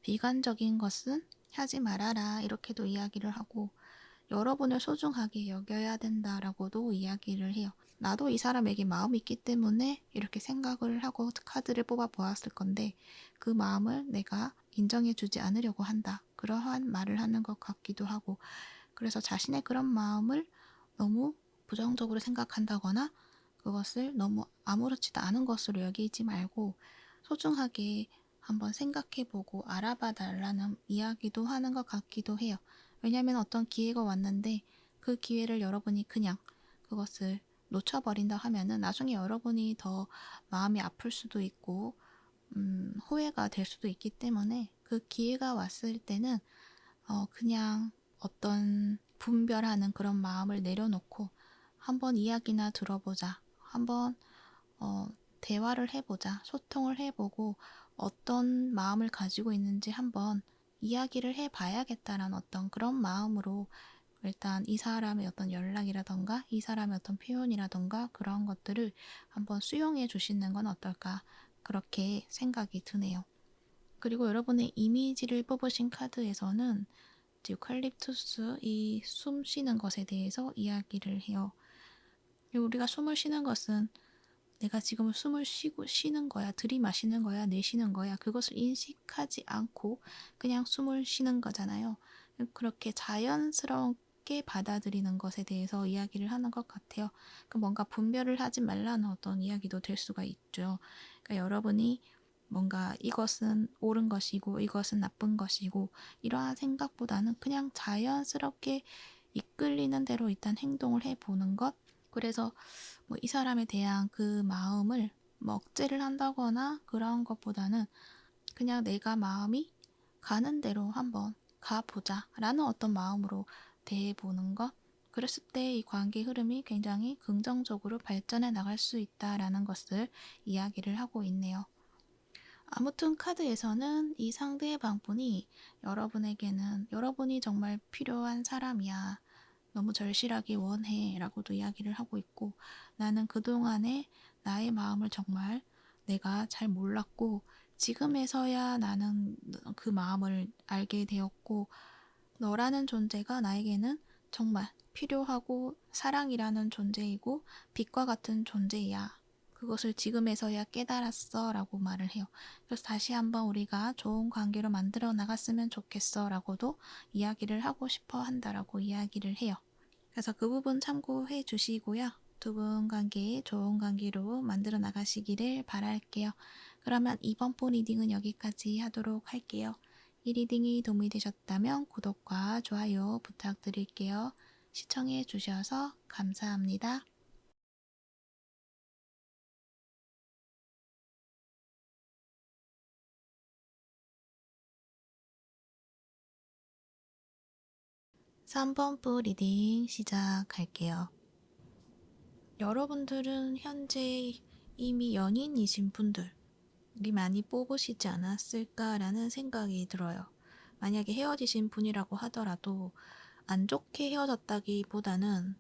비관적인 것은 하지 말아라. 이렇게도 이야기를 하고 여러분을 소중하게 여겨야 된다라고도 이야기를 해요. 나도 이 사람에게 마음이 있기 때문에 이렇게 생각을 하고 카드를 뽑아 보았을 건데 그 마음을 내가 인정해주지 않으려고 한다. 그러한 말을 하는 것 같기도 하고 그래서 자신의 그런 마음을 너무 부정적으로 생각한다거나 그것을 너무 아무렇지도 않은 것으로 여기지 말고 소중하게 한번 생각해보고 알아봐 달라는 이야기도 하는 것 같기도 해요. 왜냐하면 어떤 기회가 왔는데 그 기회를 여러분이 그냥 그것을 놓쳐버린다 하면은 나중에 여러분이 더 마음이 아플 수도 있고 후회가 될 수도 있기 때문에 그 기회가 왔을 때는 그냥 어떤 분별하는 그런 마음을 내려놓고 한번 이야기나 들어보자. 한번 대화를 해보자. 소통을 해보고 어떤 마음을 가지고 있는지 한번 이야기를 해봐야겠다라는 어떤 그런 마음으로 일단 이 사람의 어떤 연락이라던가 이 사람의 어떤 표현이라던가 그런 것들을 한번 수용해 주시는 건 어떨까 그렇게 생각이 드네요. 그리고 여러분의 이미지를 뽑으신 카드에서는 유칼립투스 이 숨 쉬는 것에 대해서 이야기를 해요. 우리가 숨을 쉬는 것은 내가 지금 숨을 쉬는 거야, 들이마시는 거야, 내쉬는 거야, 그것을 인식하지 않고 그냥 숨을 쉬는 거잖아요. 그렇게 자연스럽게 받아들이는 것에 대해서 이야기를 하는 것 같아요. 뭔가 분별을 하지 말라는 어떤 이야기도 될 수가 있죠. 그러니까 여러분이 뭔가 이것은 옳은 것이고 이것은 나쁜 것이고 이러한 생각보다는 그냥 자연스럽게 이끌리는 대로 일단 행동을 해보는 것. 그래서 이 사람에 대한 그 마음을 억제를 한다거나 그런 것보다는 그냥 내가 마음이 가는 대로 한번 가보자 라는 어떤 마음으로 대해보는 것. 그랬을 때 이 관계 흐름이 굉장히 긍정적으로 발전해 나갈 수 있다라는 것을 이야기를 하고 있네요. 아무튼 카드에서는 이 상대방분이 여러분에게는 여러분이 정말 필요한 사람이야. 너무 절실하게 원해 라고도 이야기를 하고 있고 나는 그동안에 나의 마음을 정말 내가 잘 몰랐고 지금에서야 나는 그 마음을 알게 되었고 너라는 존재가 나에게는 정말 필요하고 사랑이라는 존재이고 빛과 같은 존재야. 그것을 지금에서야 깨달았어 라고 말을 해요. 그래서 다시 한번 우리가 좋은 관계로 만들어 나갔으면 좋겠어 라고도 이야기를 하고 싶어 한다라고 이야기를 해요. 그래서 그 부분 참고해 주시고요. 두 분 관계 좋은 관계로 만들어 나가시기를 바랄게요. 그러면 이번 폰 리딩은 여기까지 하도록 할게요. 이 리딩이 도움이 되셨다면 구독과 좋아요 부탁드릴게요. 시청해 주셔서 감사합니다. 3번부 리딩 시작할게요. 여러분들은 현재 이미 연인이신 분들이 많이 뽑으시지 않았을까라는 생각이 들어요. 만약에 헤어지신 분이라고 하더라도 안 좋게 헤어졌다기보다는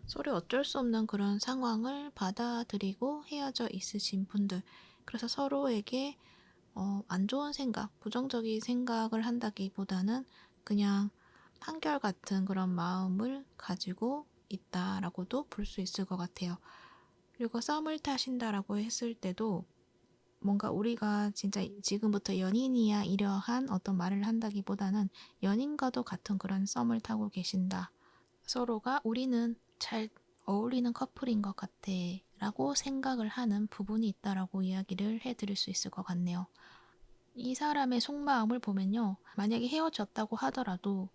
서로 어쩔 수 없는 그런 상황을 받아들이고 헤어져 있으신 분들. 그래서 서로에게 안 좋은 생각, 부정적인 생각을 한다기보다는 그냥 한결같은 그런 마음을 가지고 있다라고도 볼 수 있을 것 같아요. 그리고 썸을 타신다라고 했을 때도 뭔가 우리가 진짜 지금부터 연인이야 이러한 어떤 말을 한다기보다는 연인과도 같은 그런 썸을 타고 계신다. 서로가 우리는 잘 어울리는 커플인 것 같아 라고 생각을 하는 부분이 있다라고 이야기를 해드릴 수 있을 것 같네요. 이 사람의 속마음을 보면요. 만약에 헤어졌다고 하더라도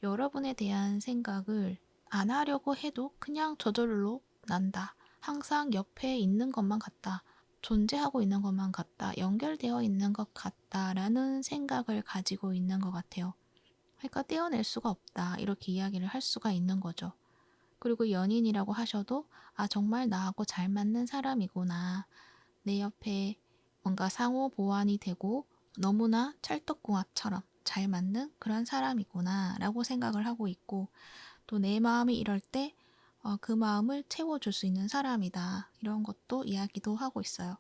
여러분에 대한 생각을 안 하려고 해도 그냥 저절로 난다. 항상 옆에 있는 것만 같다. 존재하고 있는 것만 같다. 연결되어 있는 것 같다라는 생각을 가지고 있는 것 같아요. 그러니까 떼어낼 수가 없다. 이렇게 이야기를 할 수가 있는 거죠. 그리고 연인이라고 하셔도 아 정말 나하고 잘 맞는 사람이구나. 내 옆에 뭔가 상호 보완이 되고 너무나 찰떡궁합처럼 잘 맞는 그런 사람이구나 라고 생각을 하고 있고 또 내 마음이 이럴 때 그 마음을 채워줄 수 있는 사람이다 이런 것도 이야기도 하고 있어요.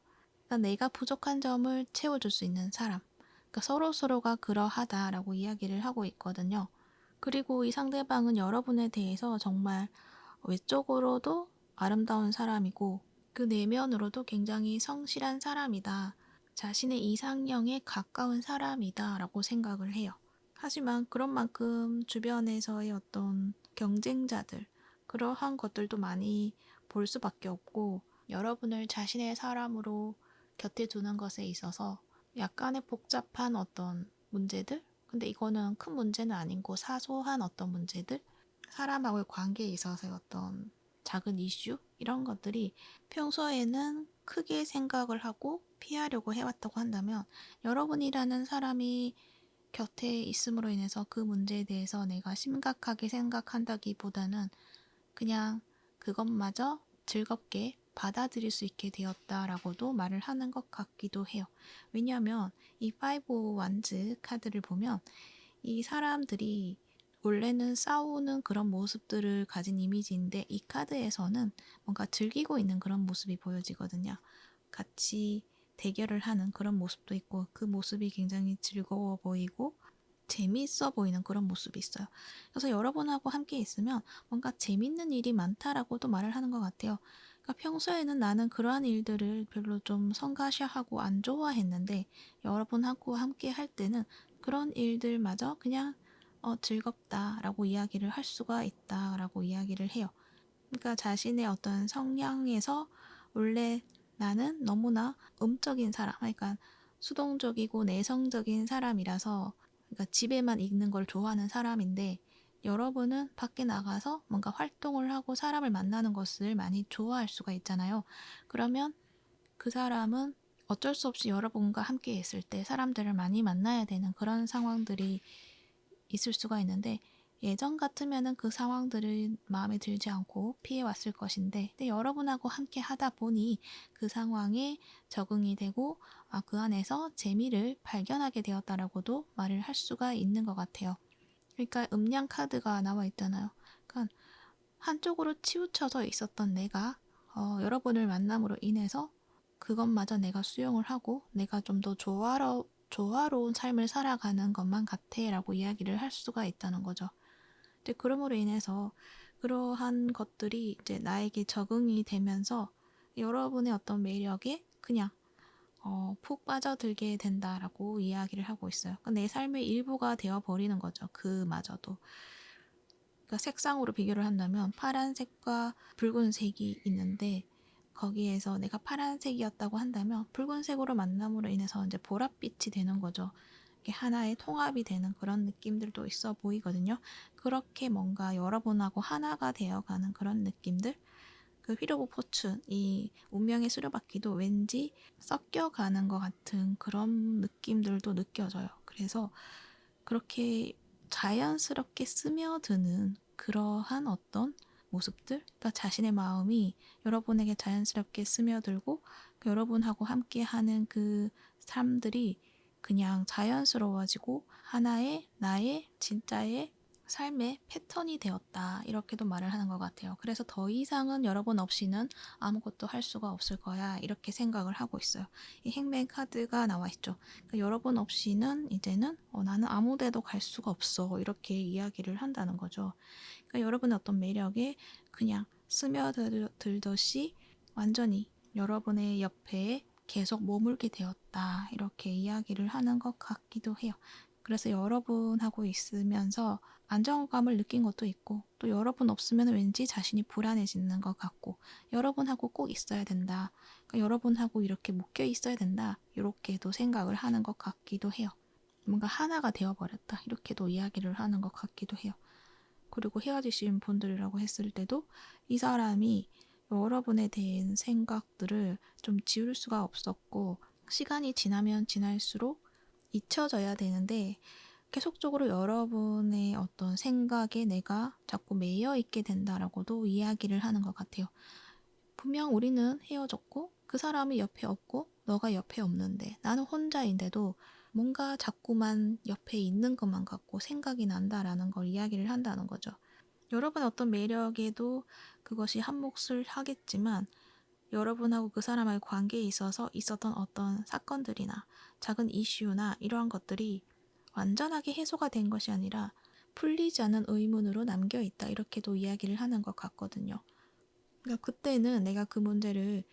그러니까 내가 부족한 점을 채워줄 수 있는 사람 그러니까 서로서로가 그러하다라고 이야기를 하고 있거든요. 그리고 이 상대방은 여러분에 대해서 정말 외적으로도 아름다운 사람이고 그 내면으로도 굉장히 성실한 사람이다. 자신의 이상형에 가까운 사람이다 라고 생각을 해요. 하지만 그런 만큼 주변에서의 어떤 경쟁자들, 그러한 것들도 많이 볼 수밖에 없고 여러분을 자신의 사람으로 곁에 두는 것에 있어서 약간의 복잡한 어떤 문제들? 근데 이거는 큰 문제는 아니고 사소한 어떤 문제들? 사람하고의 관계에 있어서의 어떤 작은 이슈? 이런 것들이 평소에는 크게 생각을 하고 피하려고 해왔다고 한다면 여러분이라는 사람이 곁에 있음으로 인해서 그 문제에 대해서 내가 심각하게 생각한다기보다는 그냥 그것마저 즐겁게 받아들일 수 있게 되었다라고도 말을 하는 것 같기도 해요. 왜냐하면 이 파이브 완즈 카드를 보면 이 사람들이 원래는 싸우는 그런 모습들을 가진 이미지인데 이 카드에서는 뭔가 즐기고 있는 그런 모습이 보여지거든요. 같이 대결을 하는 그런 모습도 있고 그 모습이 굉장히 즐거워 보이고 재미있어 보이는 그런 모습이 있어요. 그래서 여러분하고 함께 있으면 뭔가 재밌는 일이 많다라고도 말을 하는 것 같아요. 그러니까 평소에는 나는 그러한 일들을 별로 좀 성가셔하고 안 좋아했는데 여러분하고 함께 할 때는 그런 일들마저 그냥 즐겁다라고 이야기를 할 수가 있다라고 이야기를 해요. 그러니까 자신의 어떤 성향에서 원래 나는 너무나 음적인 사람, 그러니까 수동적이고 내성적인 사람이라서 그러니까 집에만 있는 걸 좋아하는 사람인데 여러분은 밖에 나가서 뭔가 활동을 하고 사람을 만나는 것을 많이 좋아할 수가 있잖아요. 그러면 그 사람은 어쩔 수 없이 여러분과 함께 있을 때 사람들을 많이 만나야 되는 그런 상황들이 있을 수가 있는데 예전 같으면은 그 상황들을 마음에 들지 않고 피해왔을 것인데 근데 여러분하고 함께 하다 보니 그 상황에 적응이 되고 그 안에서 재미를 발견하게 되었다라고도 말을 할 수가 있는 것 같아요. 그러니까 음량 카드가 나와 있잖아요. 그러니까 한쪽으로 치우쳐져 있었던 내가 여러분을 만남으로 인해서 그것마저 내가 수용을 하고 내가 좀 더 조화로운 삶을 살아가는 것만 같아 라고 이야기를 할 수가 있다는 거죠. 근데 그러므로 인해서 그러한 것들이 이제 나에게 적응이 되면서 여러분의 어떤 매력에 그냥 푹 빠져들게 된다라고 이야기를 하고 있어요. 그러니까 내 삶의 일부가 되어버리는 거죠. 그마저도. 그러니까 색상으로 비교를 한다면 파란색과 붉은색이 있는데 거기에서 내가 파란색이었다고 한다면 붉은색으로 만남으로 인해서 이제 보랏빛이 되는 거죠. 이게 하나의 통합이 되는 그런 느낌들도 있어 보이거든요. 그렇게 뭔가 여러분하고 하나가 되어가는 그런 느낌들. 그 휠 오브 포춘, 이 운명의 수레바퀴도 왠지 섞여가는 것 같은 그런 느낌들도 느껴져요. 그래서 그렇게 자연스럽게 스며드는 그러한 어떤 모습들, 그러니까 자신의 마음이 여러분에게 자연스럽게 스며들고 여러분하고 함께하는 그 삶들이 그냥 자연스러워지고 하나의 나의 진짜의 삶의 패턴이 되었다. 이렇게도 말을 하는 것 같아요. 그래서 더 이상은 여러분 없이는 아무것도 할 수가 없을 거야. 이렇게 생각을 하고 있어요. 이 행맨 카드가 나와 있죠. 그러니까 여러분 없이는 이제는 나는 아무 데도 갈 수가 없어. 이렇게 이야기를 한다는 거죠. 그러니까 여러분의 어떤 매력에 그냥 스며들듯이 완전히 여러분의 옆에 계속 머물게 되었다. 이렇게 이야기를 하는 것 같기도 해요. 그래서 여러분하고 있으면서 안정감을 느낀 것도 있고 또 여러분 없으면 왠지 자신이 불안해지는 것 같고 여러분하고 꼭 있어야 된다. 그러니까 여러분하고 이렇게 묶여 있어야 된다. 이렇게도 생각을 하는 것 같기도 해요. 뭔가 하나가 되어버렸다. 이렇게도 이야기를 하는 것 같기도 해요. 그리고 헤어지신 분들이라고 했을 때도 이 사람이 여러분에 대한 생각들을 좀 지울 수가 없었고 시간이 지나면 지날수록 잊혀져야 되는데 계속적으로 여러분의 어떤 생각에 내가 자꾸 매여 있게 된다라고도 이야기를 하는 것 같아요. 분명 우리는 헤어졌고 그 사람이 옆에 없고 너가 옆에 없는데 나는 혼자인데도 뭔가 자꾸만 옆에 있는 것만 같고 생각이 난다라는 걸 이야기를 한다는 거죠. 여러분 어떤 매력에도 그것이 한몫을 하겠지만 여러분하고 그 사람의 관계에 있어서 있었던 어떤 사건들이나 작은 이슈나 이러한 것들이 완전하게 해소가 된 것이 아니라 풀리지 않은 의문으로 남겨있다 이렇게도 이야기를 하는 것 같거든요. 그러니까 그때는 내가 그 문제를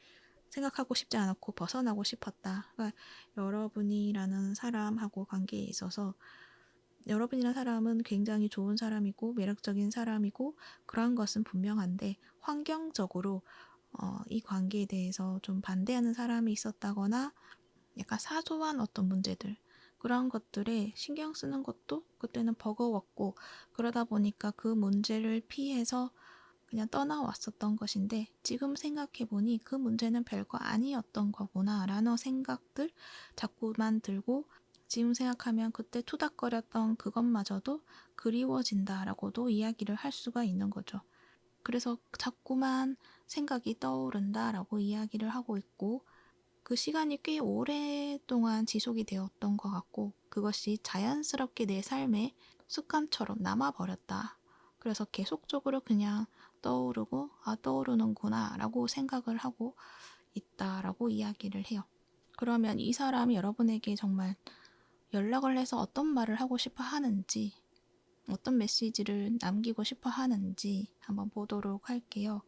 생각하고 싶지 않았고 벗어나고 싶었다. 그러니까 여러분이라는 사람하고 관계에 있어서 여러분이라는 사람은 굉장히 좋은 사람이고 매력적인 사람이고 그러한 것은 분명한데 환경적으로 이 관계에 대해서 좀 반대하는 사람이 있었다거나 약간 사소한 어떤 문제들 그런 것들에 신경 쓰는 것도 그때는 버거웠고 그러다 보니까 그 문제를 피해서 그냥 떠나왔었던 것인데 지금 생각해보니 그 문제는 별거 아니었던 거구나 라는 생각들 자꾸만 들고 지금 생각하면 그때 투닥거렸던 그것마저도 그리워진다라고도 이야기를 할 수가 있는 거죠. 그래서 자꾸만 생각이 떠오른다라고 이야기를 하고 있고 그 시간이 꽤 오랫동안 지속이 되었던 것 같고 그것이 자연스럽게 내 삶에 습관처럼 남아버렸다. 그래서 계속적으로 그냥 떠오르고 떠오르는구나 라고 생각을 하고 있다라고 이야기를 해요. 그러면 이 사람이 여러분에게 정말 연락을 해서 어떤 말을 하고 싶어 하는지 어떤 메시지를 남기고 싶어 하는지 한번 보도록 할게요.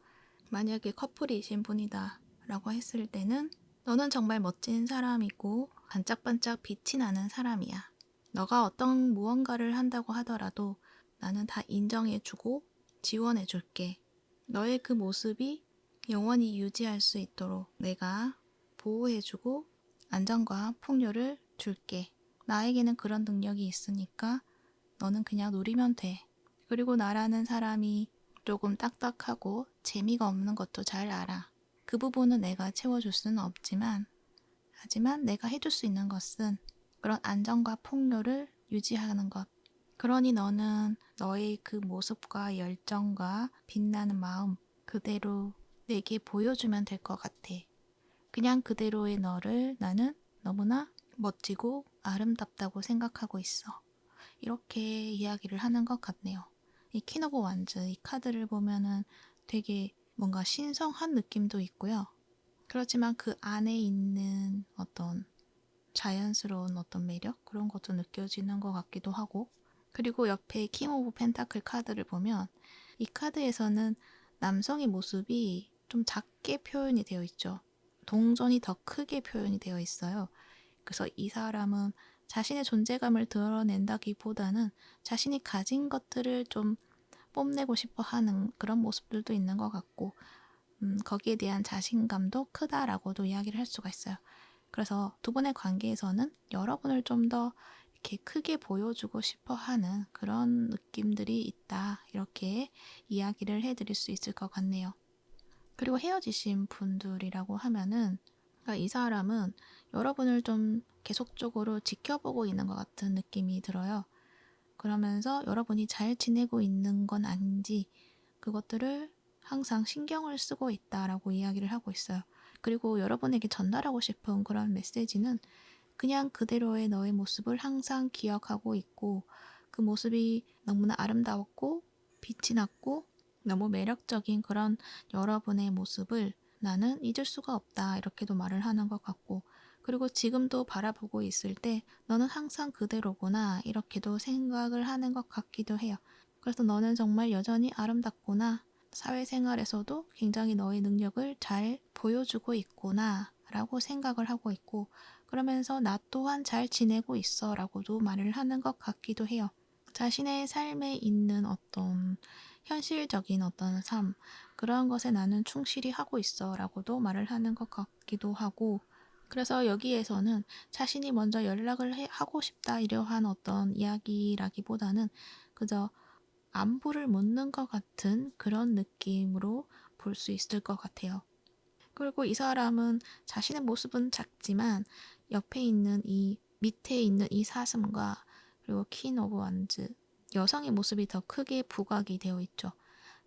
만약에 커플이신 분이다 라고 했을 때는 너는 정말 멋진 사람이고 반짝반짝 빛이 나는 사람이야. 너가 어떤 무언가를 한다고 하더라도 나는 다 인정해주고 지원해줄게. 너의 그 모습이 영원히 유지할 수 있도록 내가 보호해주고 안정과 풍요를 줄게. 나에게는 그런 능력이 있으니까 너는 그냥 누리면 돼. 그리고 나라는 사람이 조금 딱딱하고 재미가 없는 것도 잘 알아. 그 부분은 내가 채워줄 수는 없지만 하지만 내가 해줄 수 있는 것은 그런 안정과 풍요를 유지하는 것. 그러니 너는 너의 그 모습과 열정과 빛나는 마음 그대로 내게 보여주면 될 것 같아. 그냥 그대로의 너를 나는 너무나 멋지고 아름답다고 생각하고 있어. 이렇게 이야기를 하는 것 같네요. 이 퀸 오브 완즈 이 카드를 보면은 되게 뭔가 신성한 느낌도 있고요. 그렇지만 그 안에 있는 어떤 자연스러운 어떤 매력 그런 것도 느껴지는 것 같기도 하고 그리고 옆에 킹 오브 펜타클 카드를 보면 이 카드에서는 남성의 모습이 좀 작게 표현이 되어 있죠. 동전이 더 크게 표현이 되어 있어요. 그래서 이 사람은 자신의 존재감을 드러낸다기보다는 자신이 가진 것들을 좀 뽐내고 싶어 하는 그런 모습들도 있는 것 같고, 거기에 대한 자신감도 크다라고도 이야기를 할 수가 있어요. 그래서 두 분의 관계에서는 여러분을 좀 더 이렇게 크게 보여주고 싶어 하는 그런 느낌들이 있다. 이렇게 이야기를 해드릴 수 있을 것 같네요. 그리고 헤어지신 분들이라고 하면은, 그러니까 이 사람은 여러분을 좀 계속적으로 지켜보고 있는 것 같은 느낌이 들어요. 그러면서 여러분이 잘 지내고 있는 건 아닌지 그것들을 항상 신경을 쓰고 있다라고 이야기를 하고 있어요. 그리고 여러분에게 전달하고 싶은 그런 메시지는 그냥 그대로의 너의 모습을 항상 기억하고 있고, 그 모습이 너무나 아름다웠고 빛이 났고 너무 매력적인 그런 여러분의 모습을 나는 잊을 수가 없다, 이렇게도 말을 하는 것 같고, 그리고 지금도 바라보고 있을 때 너는 항상 그대로구나, 이렇게도 생각을 하는 것 같기도 해요. 그래서 너는 정말 여전히 아름답구나, 사회생활에서도 굉장히 너의 능력을 잘 보여주고 있구나 라고 생각을 하고 있고, 그러면서 나 또한 잘 지내고 있어 라고도 말을 하는 것 같기도 해요. 자신의 삶에 있는 어떤 현실적인 어떤 삶, 그런 것에 나는 충실히 하고 있어 라고도 말을 하는 것 같기도 하고, 그래서 여기에서는 자신이 먼저 연락을 하고 싶다 이러한 어떤 이야기라기보다는 그저 안부를 묻는 것 같은 그런 느낌으로 볼 수 있을 것 같아요. 그리고 이 사람은 자신의 모습은 작지만 옆에 있는 이 밑에 있는 이 사슴과 그리고 퀸 오브 완즈, 여성의 모습이 더 크게 부각이 되어 있죠.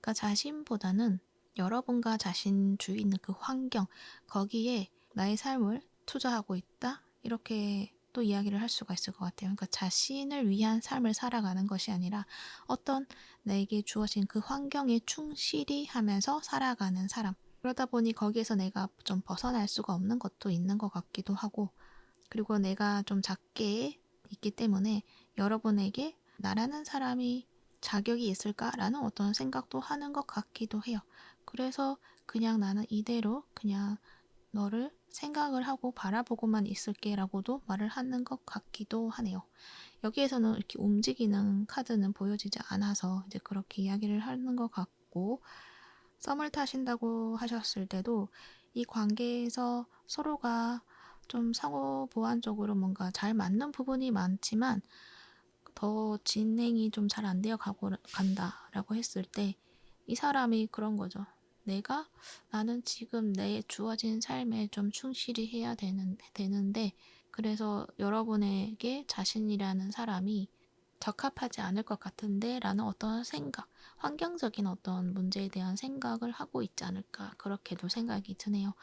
그러니까 자신보다는 여러분과 자신 주위에 있는 그 환경, 거기에 나의 삶을 투자하고 있다, 이렇게 또 이야기를 할 수가 있을 것 같아요. 그러니까 자신을 위한 삶을 살아가는 것이 아니라 어떤 내게 주어진 그 환경에 충실히 하면서 살아가는 사람, 그러다 보니 거기에서 내가 좀 벗어날 수가 없는 것도 있는 것 같기도 하고, 그리고 내가 좀 작게 있기 때문에 여러분에게 나라는 사람이 자격이 있을까라는 어떤 생각도 하는 것 같기도 해요. 그래서 그냥 나는 이대로 그냥 너를 생각을 하고 바라보고만 있을게 라고도 말을 하는 것 같기도 하네요. 여기에서는 이렇게 움직이는 카드는 보여지지 않아서 이제 그렇게 이야기를 하는 것 같고, 썸을 타신다고 하셨을 때도 이 관계에서 서로가 좀 상호 보완적으로 뭔가 잘 맞는 부분이 많지만 더 진행이 좀 잘 안 되어 간다라고 했을 때 이 사람이 그런 거죠. 나는 지금 내 주어진 삶에 좀 충실히 해야 되는데, 그래서 여러분에게 자신이라는 사람이 적합하지 않을 것 같은데 라는 어떤 생각, 환경적인 어떤 문제에 대한 생각을 하고 있지 않을까, 그렇게도 생각이 드네요.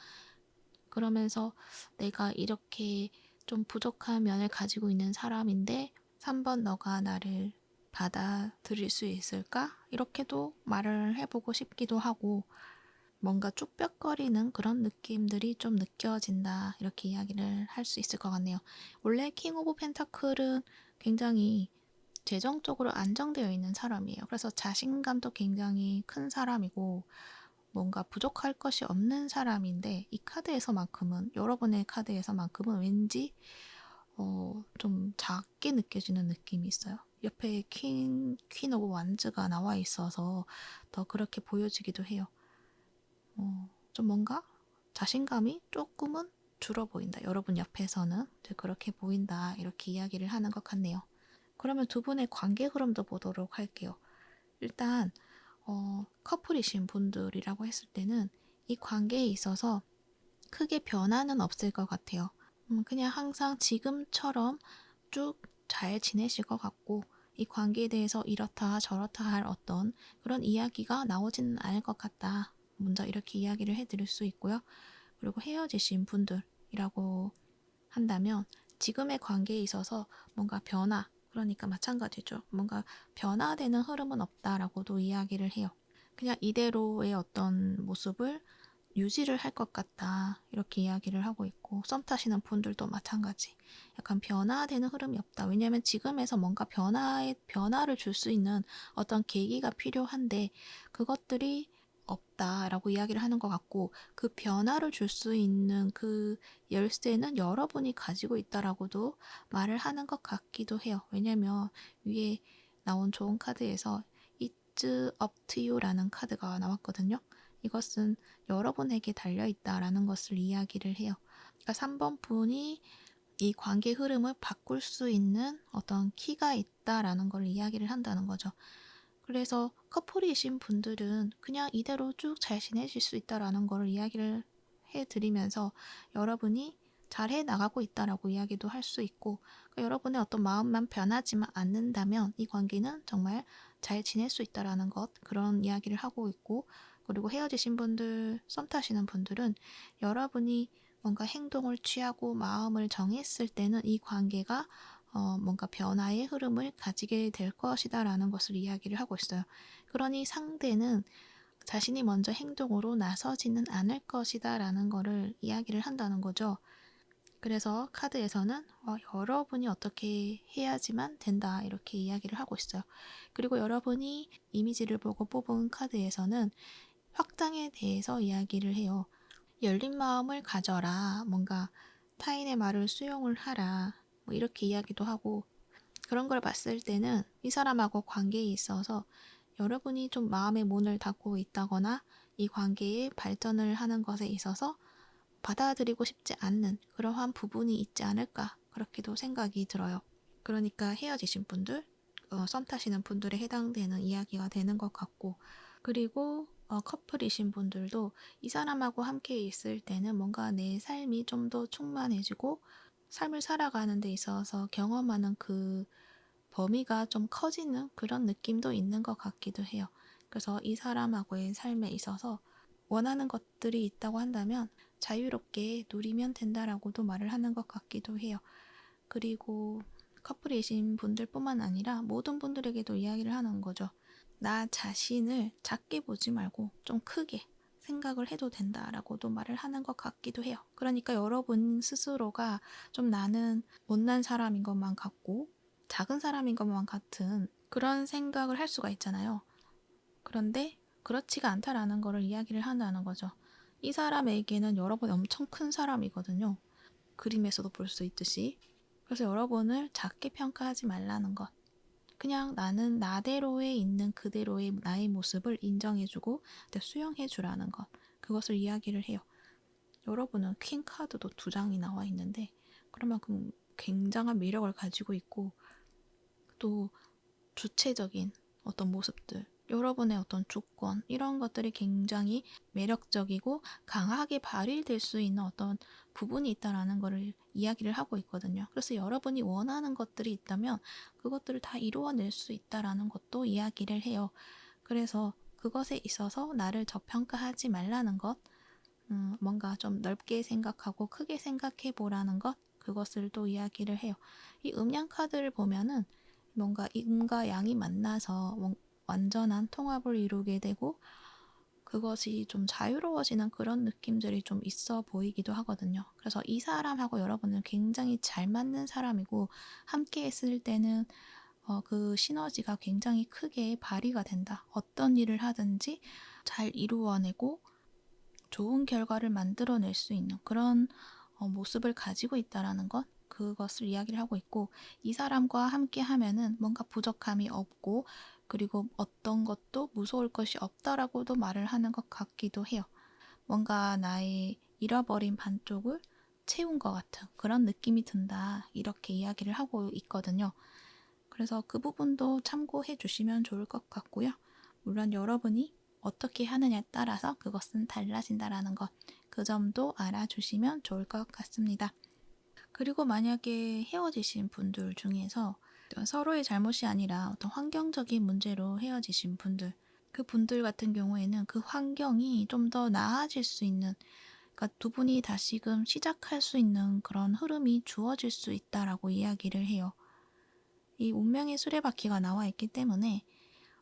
그러면서 내가 이렇게 좀 부족한 면을 가지고 있는 사람인데 3번 너가 나를 받아들일 수 있을까? 이렇게도 말을 해보고 싶기도 하고, 뭔가 쭈뼛거리는 그런 느낌들이 좀 느껴진다, 이렇게 이야기를 할 수 있을 것 같네요. 원래 킹 오브 펜타클은 굉장히 재정적으로 안정되어 있는 사람이에요. 그래서 자신감도 굉장히 큰 사람이고 뭔가 부족할 것이 없는 사람인데, 이 카드에서만큼은, 여러분의 카드에서만큼은 왠지 좀 작게 느껴지는 느낌이 있어요. 옆에 퀸 오브 완즈가 나와 있어서 더 그렇게 보여지기도 해요. 좀 뭔가 자신감이 조금은 줄어 보인다, 여러분 옆에서는 이제 그렇게 보인다, 이렇게 이야기를 하는 것 같네요. 그러면 두 분의 관계 흐름도 보도록 할게요. 일단 커플이신 분들이라고 했을 때는 이 관계에 있어서 크게 변화는 없을 것 같아요. 그냥 항상 지금처럼 쭉 잘 지내실 것 같고, 이 관계에 대해서 이렇다 저렇다 할 어떤 그런 이야기가 나오지는 않을 것 같다, 먼저 이렇게 이야기를 해드릴 수 있고요. 그리고 헤어지신 분들이라고 한다면 지금의 관계에 있어서 뭔가 변화, 그러니까 마찬가지죠. 뭔가 변화되는 흐름은 없다라고도 이야기를 해요. 그냥 이대로의 어떤 모습을 유지를 할 것 같다, 이렇게 이야기를 하고 있고, 썸 타시는 분들도 마찬가지. 약간 변화되는 흐름이 없다. 왜냐하면 지금에서 뭔가 변화를 줄 수 있는 어떤 계기가 필요한데 그것들이 없다라고 이야기를 하는 것 같고, 그 변화를 줄 수 있는 그 열쇠는 여러분이 가지고 있다라고도 말을 하는 것 같기도 해요. 왜냐면 위에 나온 좋은 카드에서 It's up to you라는 카드가 나왔거든요. 이것은 여러분에게 달려있다라는 것을 이야기를 해요. 그러니까 3번 분이 이 관계 흐름을 바꿀 수 있는 어떤 키가 있다라는 걸 이야기를 한다는 거죠. 그래서 커플이신 분들은 그냥 이대로 쭉 잘 지내실 수 있다라는 걸 이야기를 해드리면서 여러분이 잘 해나가고 있다라고 이야기도 할 수 있고, 그러니까 여러분의 어떤 마음만 변하지만 않는다면 이 관계는 정말 잘 지낼 수 있다라는 것, 그런 이야기를 하고 있고, 그리고 헤어지신 분들, 썸 타시는 분들은 여러분이 뭔가 행동을 취하고 마음을 정했을 때는 이 관계가 뭔가 변화의 흐름을 가지게 될 것이다라는 것을 이야기를 하고 있어요. 그러니 상대는 자신이 먼저 행동으로 나서지는 않을 것이다라는 것을 이야기를 한다는 거죠. 그래서 카드에서는 여러분이 어떻게 해야지만 된다 이렇게 이야기를 하고 있어요. 그리고 여러분이 이미지를 보고 뽑은 카드에서는 확장에 대해서 이야기를 해요. 열린 마음을 가져라, 뭔가 타인의 말을 수용을 하라, 뭐 이렇게 이야기도 하고, 그런 걸 봤을 때는 이 사람하고 관계에 있어서 여러분이 좀 마음의 문을 닫고 있다거나 이 관계의 발전을 하는 것에 있어서 받아들이고 싶지 않는 그러한 부분이 있지 않을까, 그렇게도 생각이 들어요. 그러니까 헤어지신 분들, 썸 타시는 분들에 해당되는 이야기가 되는 것 같고, 그리고 커플이신 분들도 이 사람하고 함께 있을 때는 뭔가 내 삶이 좀 더 충만해지고 삶을 살아가는 데 있어서 경험하는 그 범위가 좀 커지는 그런 느낌도 있는 것 같기도 해요. 그래서 이 사람하고의 삶에 있어서 원하는 것들이 있다고 한다면 자유롭게 누리면 된다라고도 말을 하는 것 같기도 해요. 그리고 커플이신 분들뿐만 아니라 모든 분들에게도 이야기를 하는 거죠. 나 자신을 작게 보지 말고 좀 크게 생각을 해도 된다라고도 말을 하는 것 같기도 해요. 그러니까 여러분 스스로가 좀 나는 못난 사람인 것만 같고 작은 사람인 것만 같은 그런 생각을 할 수가 있잖아요. 그런데 그렇지가 않다라는 거를 이야기를 한다는 거죠. 이 사람에게는 여러분이 엄청 큰 사람이거든요. 그림에서도 볼 수 있듯이. 그래서 여러분을 작게 평가하지 말라는 것. 그냥 나는 나대로에 있는 그대로의 나의 모습을 인정해주고 수용해주라는 것. 그것을 이야기를 해요. 여러분은 퀸 카드도 2장이 나와 있는데 그만큼 굉장한 매력을 가지고 있고 또 주체적인 어떤 모습들, 여러분의 어떤 주권, 이런 것들이 굉장히 매력적이고 강하게 발휘될 수 있는 어떤 부분이 있다라는 것을 이야기를 하고 있거든요. 그래서 여러분이 원하는 것들이 있다면 그것들을 다 이루어낼 수 있다라는 것도 이야기를 해요. 그래서 그것에 있어서 나를 저평가하지 말라는 것, 뭔가 좀 넓게 생각하고 크게 생각해 보라는 것, 그것을 또 이야기를 해요. 이 음양 카드를 보면은 뭔가 음과 양이 만나서 완전한 통합을 이루게 되고 그것이 좀 자유로워지는 그런 느낌들이 좀 있어 보이기도 하거든요. 그래서 이 사람하고 여러분은 굉장히 잘 맞는 사람이고 함께 했을 때는 그 시너지가 굉장히 크게 발휘가 된다. 어떤 일을 하든지 잘 이루어내고 좋은 결과를 만들어낼 수 있는 그런 모습을 가지고 있다라는 것, 그것을 이야기를 하고 있고, 이 사람과 함께 하면은 뭔가 부족함이 없고 그리고 어떤 것도 무서울 것이 없다라고도 말을 하는 것 같기도 해요. 뭔가 나의 잃어버린 반쪽을 채운 것 같은 그런 느낌이 든다, 이렇게 이야기를 하고 있거든요. 그래서 그 부분도 참고해 주시면 좋을 것 같고요. 물론 여러분이 어떻게 하느냐에 따라서 그것은 달라진다라는 것, 그 점도 알아주시면 좋을 것 같습니다. 그리고 만약에 헤어지신 분들 중에서 서로의 잘못이 아니라 어떤 환경적인 문제로 헤어지신 분들, 그 분들 같은 경우에는 그 환경이 좀 더 나아질 수 있는, 그러니까 두 분이 다시금 시작할 수 있는 그런 흐름이 주어질 수 있다라고 이야기를 해요. 이 운명의 수레바퀴가 나와 있기 때문에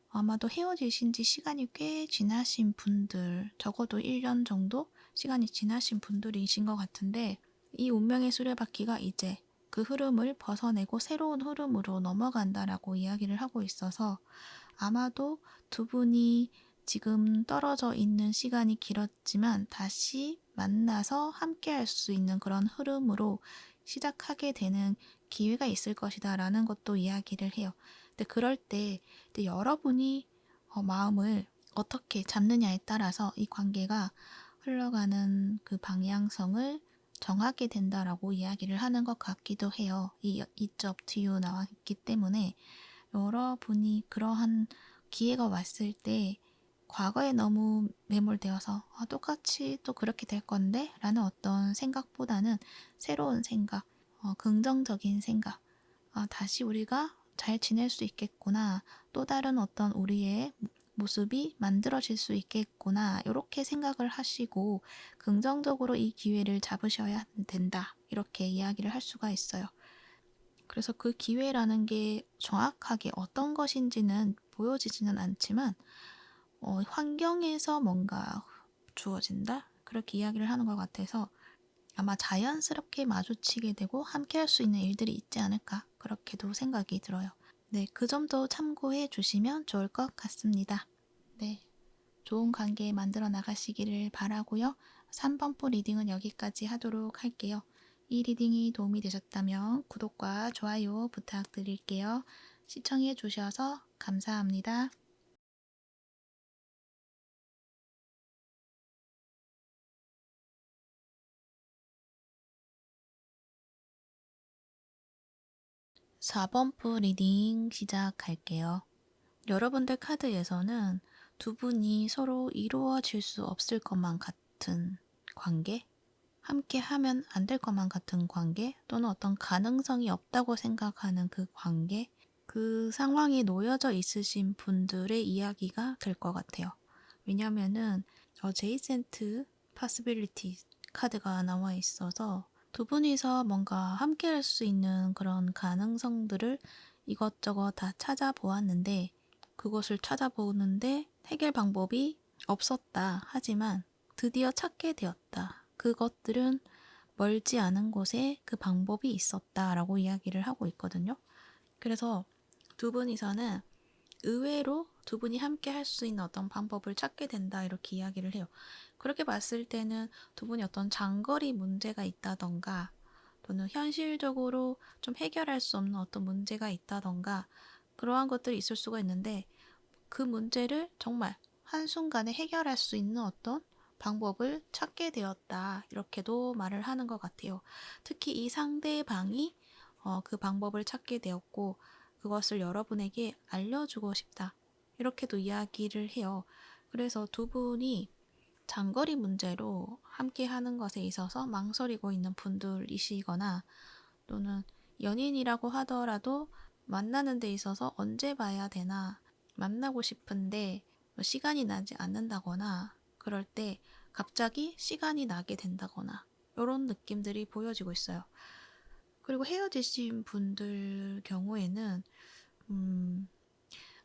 아마도 헤어지신 지 시간이 꽤 지나신 분들, 적어도 1년 정도 시간이 지나신 분들이신 것 같은데, 이 운명의 수레바퀴가 이제 그 흐름을 벗어내고 새로운 흐름으로 넘어간다라고 이야기를 하고 있어서 아마도 두 분이 지금 떨어져 있는 시간이 길었지만 다시 만나서 함께 할 수 있는 그런 흐름으로 시작하게 되는 기회가 있을 것이다 라는 것도 이야기를 해요. 근데 그럴 때 여러분이 마음을 어떻게 잡느냐에 따라서 이 관계가 흘러가는 그 방향성을 정하게 된다라고 이야기를 하는 것 같기도 해요. 이 It's up to you 나와 있기 때문에 여러분이 그러한 기회가 왔을 때 과거에 너무 매몰되어서 똑같이 또 그렇게 될 건데 라는 어떤 생각보다는 새로운 생각, 긍정적인 생각, 다시 우리가 잘 지낼 수 있겠구나, 또 다른 어떤 우리의 모습이 만들어질 수 있겠구나 이렇게 생각을 하시고 긍정적으로 이 기회를 잡으셔야 된다 이렇게 이야기를 할 수가 있어요. 그래서 그 기회라는 게 정확하게 어떤 것인지는 보여지지는 않지만 환경에서 뭔가 주어진다? 그렇게 이야기를 하는 것 같아서 아마 자연스럽게 마주치게 되고 함께 할 수 있는 일들이 있지 않을까 그렇게도 생각이 들어요. 네, 그 점도 참고해 주시면 좋을 것 같습니다. 네, 좋은 관계 만들어 나가시기를 바라고요. 3번포 리딩은 여기까지 하도록 할게요. 이 리딩이 도움이 되셨다면 구독과 좋아요 부탁드릴게요. 시청해 주셔서 감사합니다. 4번포 리딩 시작할게요. 여러분들 카드에서는 두 분이 서로 이루어질 수 없을 것만 같은 관계, 함께 하면 안 될 것만 같은 관계, 또는 어떤 가능성이 없다고 생각하는 그 관계, 그 상황에 놓여져 있으신 분들의 이야기가 될 것 같아요. 왜냐면은 제이센트 파스빌리티 카드가 나와 있어서 두 분이서 뭔가 함께 할 수 있는 그런 가능성들을 이것저것 다 찾아보았는데 그것을 찾아보는데 해결 방법이 없었다. 하지만 드디어 찾게 되었다. 그것들은 멀지 않은 곳에 그 방법이 있었다라고 이야기를 하고 있거든요. 그래서 두 분이서는 의외로 두 분이 함께 할 수 있는 어떤 방법을 찾게 된다 이렇게 이야기를 해요. 그렇게 봤을 때는 두 분이 어떤 장거리 문제가 있다던가 또는 현실적으로 좀 해결할 수 없는 어떤 문제가 있다던가 그러한 것들이 있을 수가 있는데 그 문제를 정말 한순간에 해결할 수 있는 어떤 방법을 찾게 되었다. 이렇게도 말을 하는 것 같아요. 특히 이 상대방이 그 방법을 찾게 되었고 그것을 여러분에게 알려주고 싶다. 이렇게도 이야기를 해요. 그래서 두 분이 장거리 문제로 함께 하는 것에 있어서 망설이고 있는 분들이시거나 또는 연인이라고 하더라도 만나는 데 있어서 언제 봐야 되나 만나고 싶은데 시간이 나지 않는다거나 그럴 때 갑자기 시간이 나게 된다거나 이런 느낌들이 보여지고 있어요. 그리고 헤어지신 분들 경우에는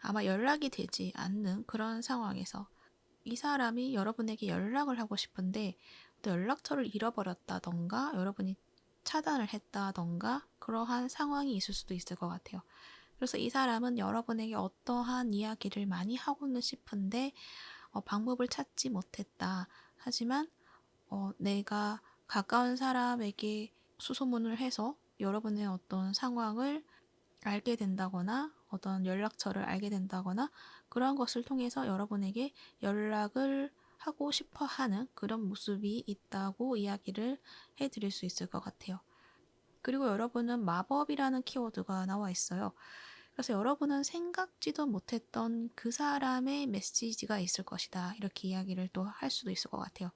아마 연락이 되지 않는 그런 상황에서 이 사람이 여러분에게 연락을 하고 싶은데 또 연락처를 잃어버렸다던가 여러분이 차단을 했다던가 그러한 상황이 있을 수도 있을 것 같아요. 그래서 이 사람은 여러분에게 어떠한 이야기를 많이 하고는 싶은데 방법을 찾지 못했다. 하지만 내가 가까운 사람에게 수소문을 해서 여러분의 어떤 상황을 알게 된다거나 어떤 연락처를 알게 된다거나 그런 것을 통해서 여러분에게 연락을 하고 싶어 하는 그런 모습이 있다고 이야기를 해드릴 수 있을 것 같아요. 그리고 여러분은 마법이라는 키워드가 나와 있어요. 그래서 여러분은 생각지도 못했던 그 사람의 메시지가 있을 것이다. 이렇게 이야기를 또 할 수도 있을 것 같아요.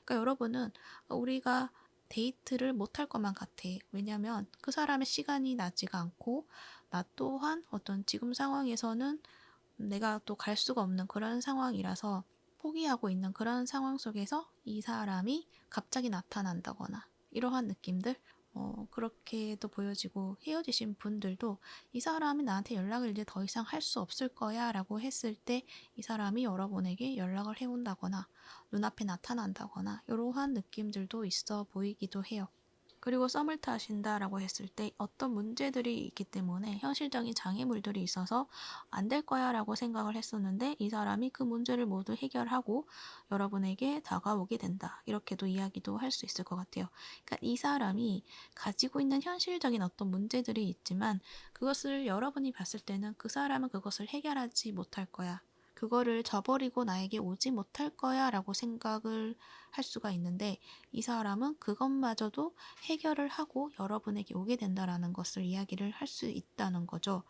그러니까 여러분은 우리가 데이트를 못할 것만 같아. 왜냐면 그 사람의 시간이 나지가 않고 나 또한 어떤 지금 상황에서는 내가 또 갈 수가 없는 그런 상황이라서 포기하고 있는 그런 상황 속에서 이 사람이 갑자기 나타난다거나 이러한 느낌들 그렇게도 보여지고 헤어지신 분들도 이 사람이 나한테 연락을 이제 더 이상 할 수 없을 거야 라고 했을 때 이 사람이 여러분에게 연락을 해온다거나 눈앞에 나타난다거나 이러한 느낌들도 있어 보이기도 해요. 그리고 썸을 타신다라고 했을 때 어떤 문제들이 있기 때문에 현실적인 장애물들이 있어서 안 될 거야 라고 생각을 했었는데 이 사람이 그 문제를 모두 해결하고 여러분에게 다가오게 된다. 이렇게도 이야기도 할 수 있을 것 같아요. 그러니까 이 사람이 가지고 있는 현실적인 어떤 문제들이 있지만 그것을 여러분이 봤을 때는 그 사람은 그것을 해결하지 못할 거야. 그거를 저버리고 나에게 오지 못할 거야 라고 생각을 할 수가 있는데, 이 사람은 그것마저도 해결을 하고 여러분에게 오게 된다라는 것을 이야기를 할 수 있다는 거죠.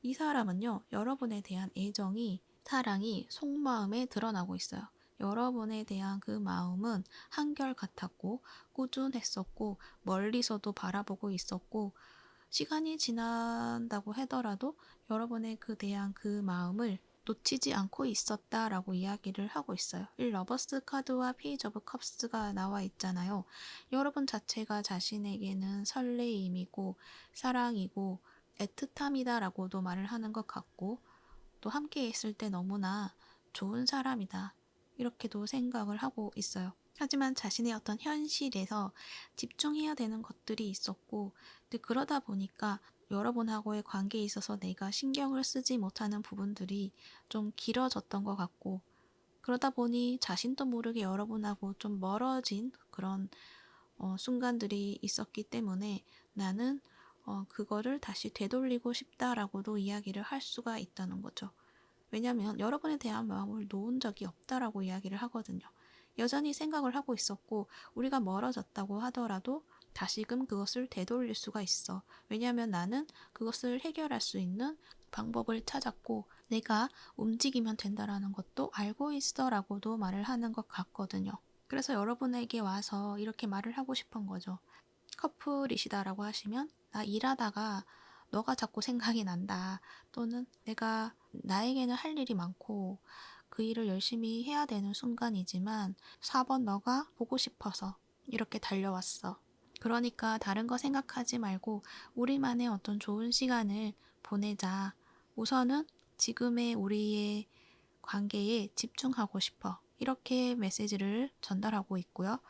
이 사람은요, 여러분에 대한 애정이, 사랑이 속마음에 드러나고 있어요. 여러분에 대한 그 마음은 한결같았고 꾸준했었고 멀리서도 바라보고 있었고, 시간이 지난다고 하더라도 여러분의 그 대한 그 마음을 놓치지 않고 있었다라고 이야기를 하고 있어요. 이 러버스 카드와 페이지 오브 컵스가 나와 있잖아요. 여러분 자체가 자신에게는 설레임이고 사랑이고 애틋함이다라고도 말을 하는 것 같고, 또 함께 있을 때 너무나 좋은 사람이다, 이렇게도 생각을 하고 있어요. 하지만 자신의 어떤 현실에서 집중해야 되는 것들이 있었고, 근데 그러다 보니까 여러분하고의 관계에 있어서 내가 신경을 쓰지 못하는 부분들이 좀 길어졌던 것 같고, 그러다 보니 자신도 모르게 여러분하고 좀 멀어진 그런 순간들이 있었기 때문에 나는 그거를 다시 되돌리고 싶다라고도 이야기를 할 수가 있다는 거죠. 왜냐하면 여러분에 대한 마음을 놓은 적이 없다라고 이야기를 하거든요. 여전히 생각을 하고 있었고, 우리가 멀어졌다고 하더라도 다시금 그것을 되돌릴 수가 있어. 왜냐하면 나는 그것을 해결할 수 있는 방법을 찾았고 내가 움직이면 된다라는 것도 알고 있어 라고도 말을 하는 것 같거든요. 그래서 여러분에게 와서 이렇게 말을 하고 싶은 거죠. 커플이시다라고 하시면, 나 일하다가 너가 자꾸 생각이 난다, 또는 내가, 나에게는 할 일이 많고 그 일을 열심히 해야 되는 순간이지만 4번 너가 보고 싶어서 이렇게 달려왔어. 그러니까 다른 거 생각하지 말고 우리만의 어떤 좋은 시간을 보내자. 우선은 지금의 우리의 관계에 집중하고 싶어. 이렇게 메시지를 전달하고 있고요.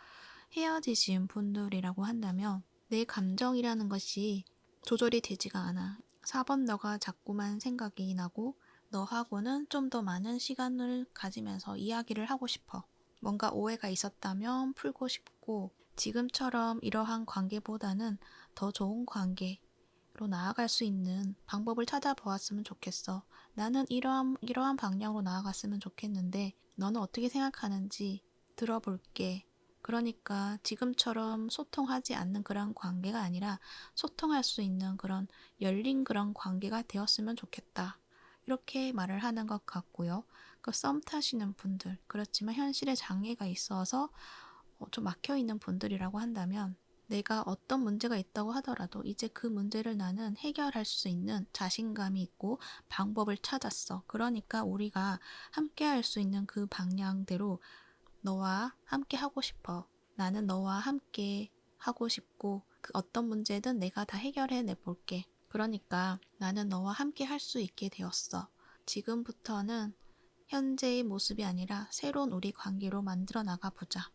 헤어지신 분들이라고 한다면 내 감정이라는 것이 조절이 되지가 않아. 4번 너가 자꾸만 생각이 나고 너하고는 좀 더 많은 시간을 가지면서 이야기를 하고 싶어. 뭔가 오해가 있었다면 풀고 싶고, 지금처럼 이러한 관계보다는 더 좋은 관계로 나아갈 수 있는 방법을 찾아보았으면 좋겠어. 나는 이러한 방향으로 나아갔으면 좋겠는데 너는 어떻게 생각하는지 들어볼게. 그러니까 지금처럼 소통하지 않는 그런 관계가 아니라 소통할 수 있는 그런 열린 그런 관계가 되었으면 좋겠다, 이렇게 말을 하는 것 같고요. 그 썸 타시는 분들, 그렇지만 현실에 장애가 있어서 좀 막혀있는 분들이라고 한다면, 내가 어떤 문제가 있다고 하더라도 이제 그 문제를 나는 해결할 수 있는 자신감이 있고 방법을 찾았어. 그러니까 우리가 함께 할 수 있는 그 방향대로 너와 함께 하고 싶어. 나는 너와 함께 하고 싶고 그 어떤 문제든 내가 다 해결해 내볼게. 그러니까 나는 너와 함께 할 수 있게 되었어. 지금부터는 현재의 모습이 아니라 새로운 우리 관계로 만들어 나가보자.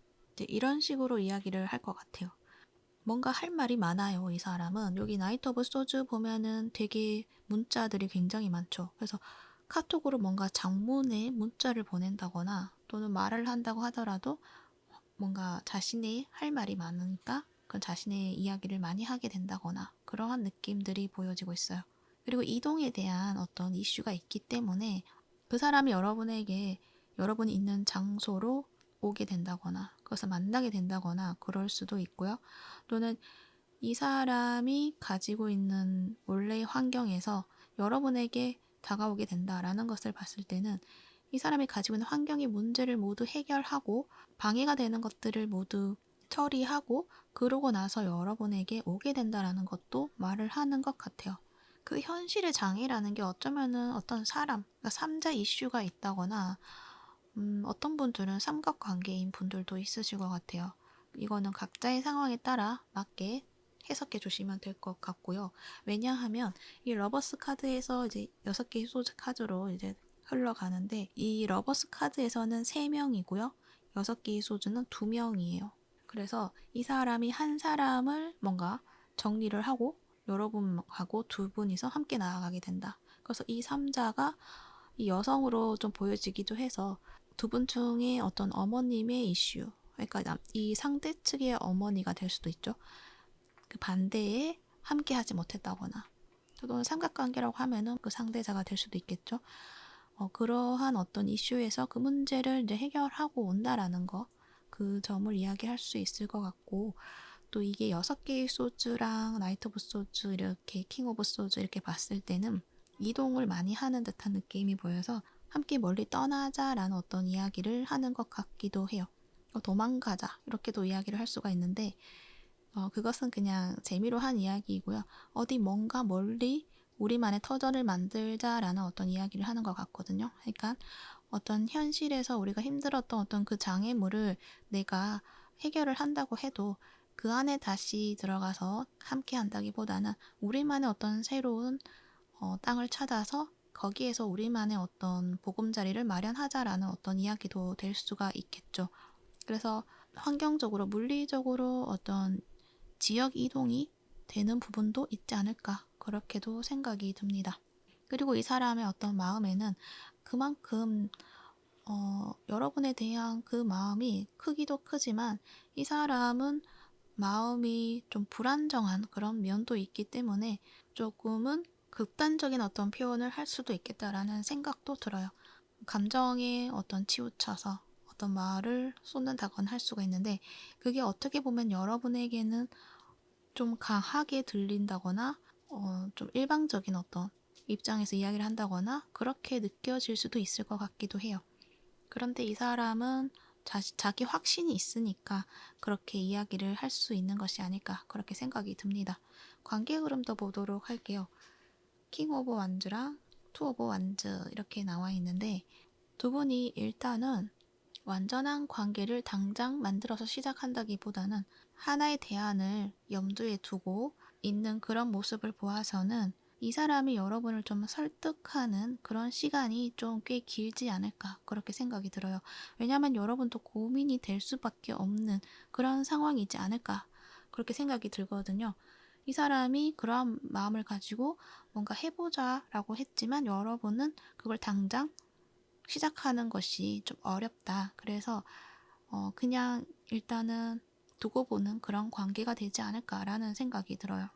이런 식으로 이야기를 할 것 같아요. 뭔가 할 말이 많아요, 이 사람은. 여기 나이트 오브 소즈 보면은 되게 문자들이 굉장히 많죠. 그래서 카톡으로 뭔가 장문의 문자를 보낸다거나 또는 말을 한다고 하더라도 뭔가 자신의 할 말이 많으니까 그 자신의 이야기를 많이 하게 된다거나 그러한 느낌들이 보여지고 있어요. 그리고 이동에 대한 어떤 이슈가 있기 때문에 그 사람이 여러분에게 여러분이 있는 장소로 오게 된다거나 그것을 만나게 된다거나 그럴 수도 있고요. 또는 이 사람이 가지고 있는 원래의 환경에서 여러분에게 다가오게 된다라는 것을 봤을 때는 이 사람이 가지고 있는 환경의 문제를 모두 해결하고 방해가 되는 것들을 모두 처리하고 그러고 나서 여러분에게 오게 된다라는 것도 말을 하는 것 같아요. 그 현실의 장애라는 게 어쩌면은 어떤 사람, 그러니까 3자 이슈가 있다거나 어떤 분들은 삼각관계인 분들도 있으실 것 같아요. 이거는 각자의 상황에 따라 맞게 해석해 주시면 될 것 같고요. 왜냐하면 이 러버스 카드에서 이제 6개의 소드 카드로 이제 흘러가는데, 이 러버스 카드에서는 3명이고요. 6개의 소주는 2명이에요. 그래서 이 사람이 한 사람을 뭔가 정리를 하고 여러분하고 두 분이서 함께 나아가게 된다. 그래서 이 3자가 이 여성으로 좀 보여지기도 해서 두 분 중에 어떤 어머님의 이슈, 그러니까 이 상대 측의 어머니가 될 수도 있죠. 그 반대에 함께 하지 못했다거나, 또는 삼각관계라고 하면은 그 상대자가 될 수도 있겠죠. 그러한 어떤 이슈에서 그 문제를 이제 해결하고 온다라는 거, 그 점을 이야기할 수 있을 것 같고, 또 이게 6개의 소주랑 나이트 오브 소주 이렇게 킹 오브 소주 이렇게 봤을 때는 이동을 많이 하는 듯한 느낌이 보여서 함께 멀리 떠나자라는 어떤 이야기를 하는 것 같기도 해요. 도망가자 이렇게도 이야기를 할 수가 있는데 그것은 그냥 재미로 한 이야기이고요. 어디 뭔가 멀리 우리만의 터전을 만들자라는 어떤 이야기를 하는 것 같거든요. 그러니까 어떤 현실에서 우리가 힘들었던 어떤 그 장애물을 내가 해결을 한다고 해도 그 안에 다시 들어가서 함께 한다기보다는 우리만의 어떤 새로운 땅을 찾아서 거기에서 우리만의 어떤 보금자리를 마련하자라는 어떤 이야기도 될 수가 있겠죠. 그래서 환경적으로, 물리적으로 어떤 지역 이동이 되는 부분도 있지 않을까, 그렇게도 생각이 듭니다. 그리고 이 사람의 어떤 마음에는 그만큼 여러분에 대한 그 마음이 크기도 크지만 이 사람은 마음이 좀 불안정한 그런 면도 있기 때문에 조금은 극단적인 어떤 표현을 할 수도 있겠다라는 생각도 들어요. 감정에 어떤 치우쳐서 어떤 말을 쏟는다거나 할 수가 있는데 그게 어떻게 보면 여러분에게는 좀 강하게 들린다거나 좀 일방적인 어떤 입장에서 이야기를 한다거나 그렇게 느껴질 수도 있을 것 같기도 해요. 그런데 이 사람은 자기 확신이 있으니까 그렇게 이야기를 할 수 있는 것이 아닐까 그렇게 생각이 듭니다. 관계 흐름도 보도록 할게요. 킹 오브 완즈랑 투 오브 완즈 이렇게 나와 있는데 두 분이 일단은 완전한 관계를 당장 만들어서 시작한다기보다는 하나의 대안을 염두에 두고 있는 그런 모습을 보아서는 이 사람이 여러분을 좀 설득하는 그런 시간이 좀 꽤 길지 않을까 그렇게 생각이 들어요. 왜냐하면 여러분도 고민이 될 수밖에 없는 그런 상황이지 않을까 그렇게 생각이 들거든요. 이 사람이 그런 마음을 가지고 뭔가 해보자 라고 했지만 여러분은 그걸 당장 시작하는 것이 좀 어렵다. 그래서 그냥 일단은 두고 보는 그런 관계가 되지 않을까라는 생각이 들어요.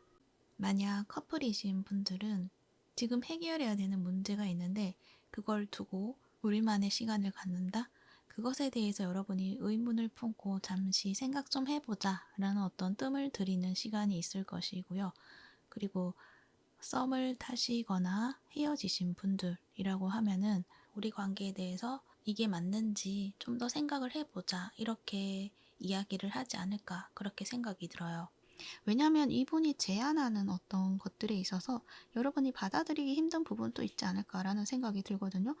만약 커플이신 분들은 지금 해결해야 되는 문제가 있는데 그걸 두고 우리만의 시간을 갖는다? 그것에 대해서 여러분이 의문을 품고 잠시 생각 좀 해보자 라는 어떤 뜸을 들이는 시간이 있을 것이고요. 그리고 썸을 타시거나 헤어지신 분들이라고 하면은 우리 관계에 대해서 이게 맞는지 좀 더 생각을 해보자 이렇게 이야기를 하지 않을까 그렇게 생각이 들어요. 왜냐하면 이분이 제안하는 어떤 것들에 있어서 여러분이 받아들이기 힘든 부분도 있지 않을까라는 생각이 들거든요.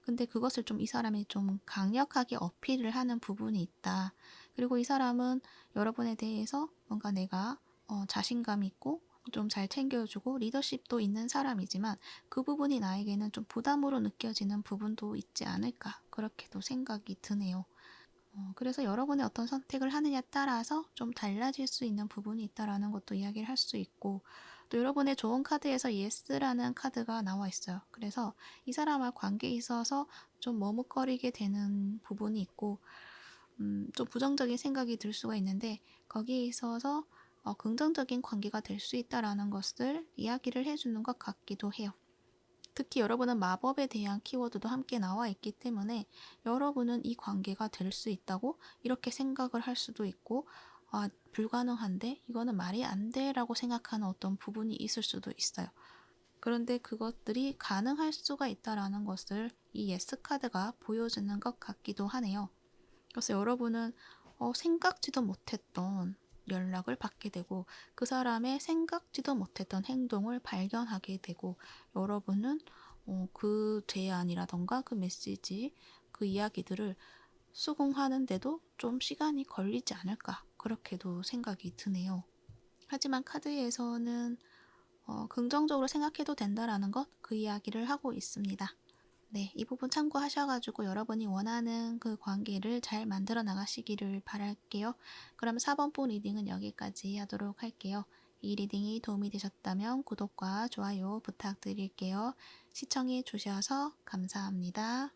근데 그것을 좀 이 사람이 좀 강력하게 어필을 하는 부분이 있다. 그리고 이 사람은 여러분에 대해서 뭔가 내가 자신감 있고 좀 잘 챙겨주고 리더십도 있는 사람이지만 그 부분이 나에게는 좀 부담으로 느껴지는 부분도 있지 않을까 그렇게도 생각이 드네요. 그래서 여러분의 어떤 선택을 하느냐에 따라서 좀 달라질 수 있는 부분이 있다라는 것도 이야기를 할 수 있고 또 여러분의 좋은 카드에서 예스라는 카드가 나와 있어요. 그래서 이 사람과 관계에 있어서 좀 머뭇거리게 되는 부분이 있고 좀 부정적인 생각이 들 수가 있는데 거기에 있어서 긍정적인 관계가 될 수 있다라는 것을 이야기를 해주는 것 같기도 해요. 특히 여러분은 마법에 대한 키워드도 함께 나와 있기 때문에 여러분은 이 관계가 될 수 있다고 이렇게 생각을 할 수도 있고 불가능한데 이거는 말이 안 돼라고 생각하는 어떤 부분이 있을 수도 있어요. 그런데 그것들이 가능할 수가 있다라는 것을 이 예스 카드가 보여주는 것 같기도 하네요. 그래서 여러분은 생각지도 못했던 연락을 받게 되고 그 사람의 생각지도 못했던 행동을 발견하게 되고 여러분은 그 제안이라던가 그 메시지, 그 이야기들을 수긍하는데도 좀 시간이 걸리지 않을까 그렇게도 생각이 드네요. 하지만 카드에서는 긍정적으로 생각해도 된다라는 것 그 이야기를 하고 있습니다. 네, 이 부분 참고하셔가지고 여러분이 원하는 그 관계를 잘 만들어 나가시기를 바랄게요. 그럼 4번분 리딩은 여기까지 하도록 할게요. 이 리딩이 도움이 되셨다면 구독과 좋아요 부탁드릴게요. 시청해 주셔서 감사합니다.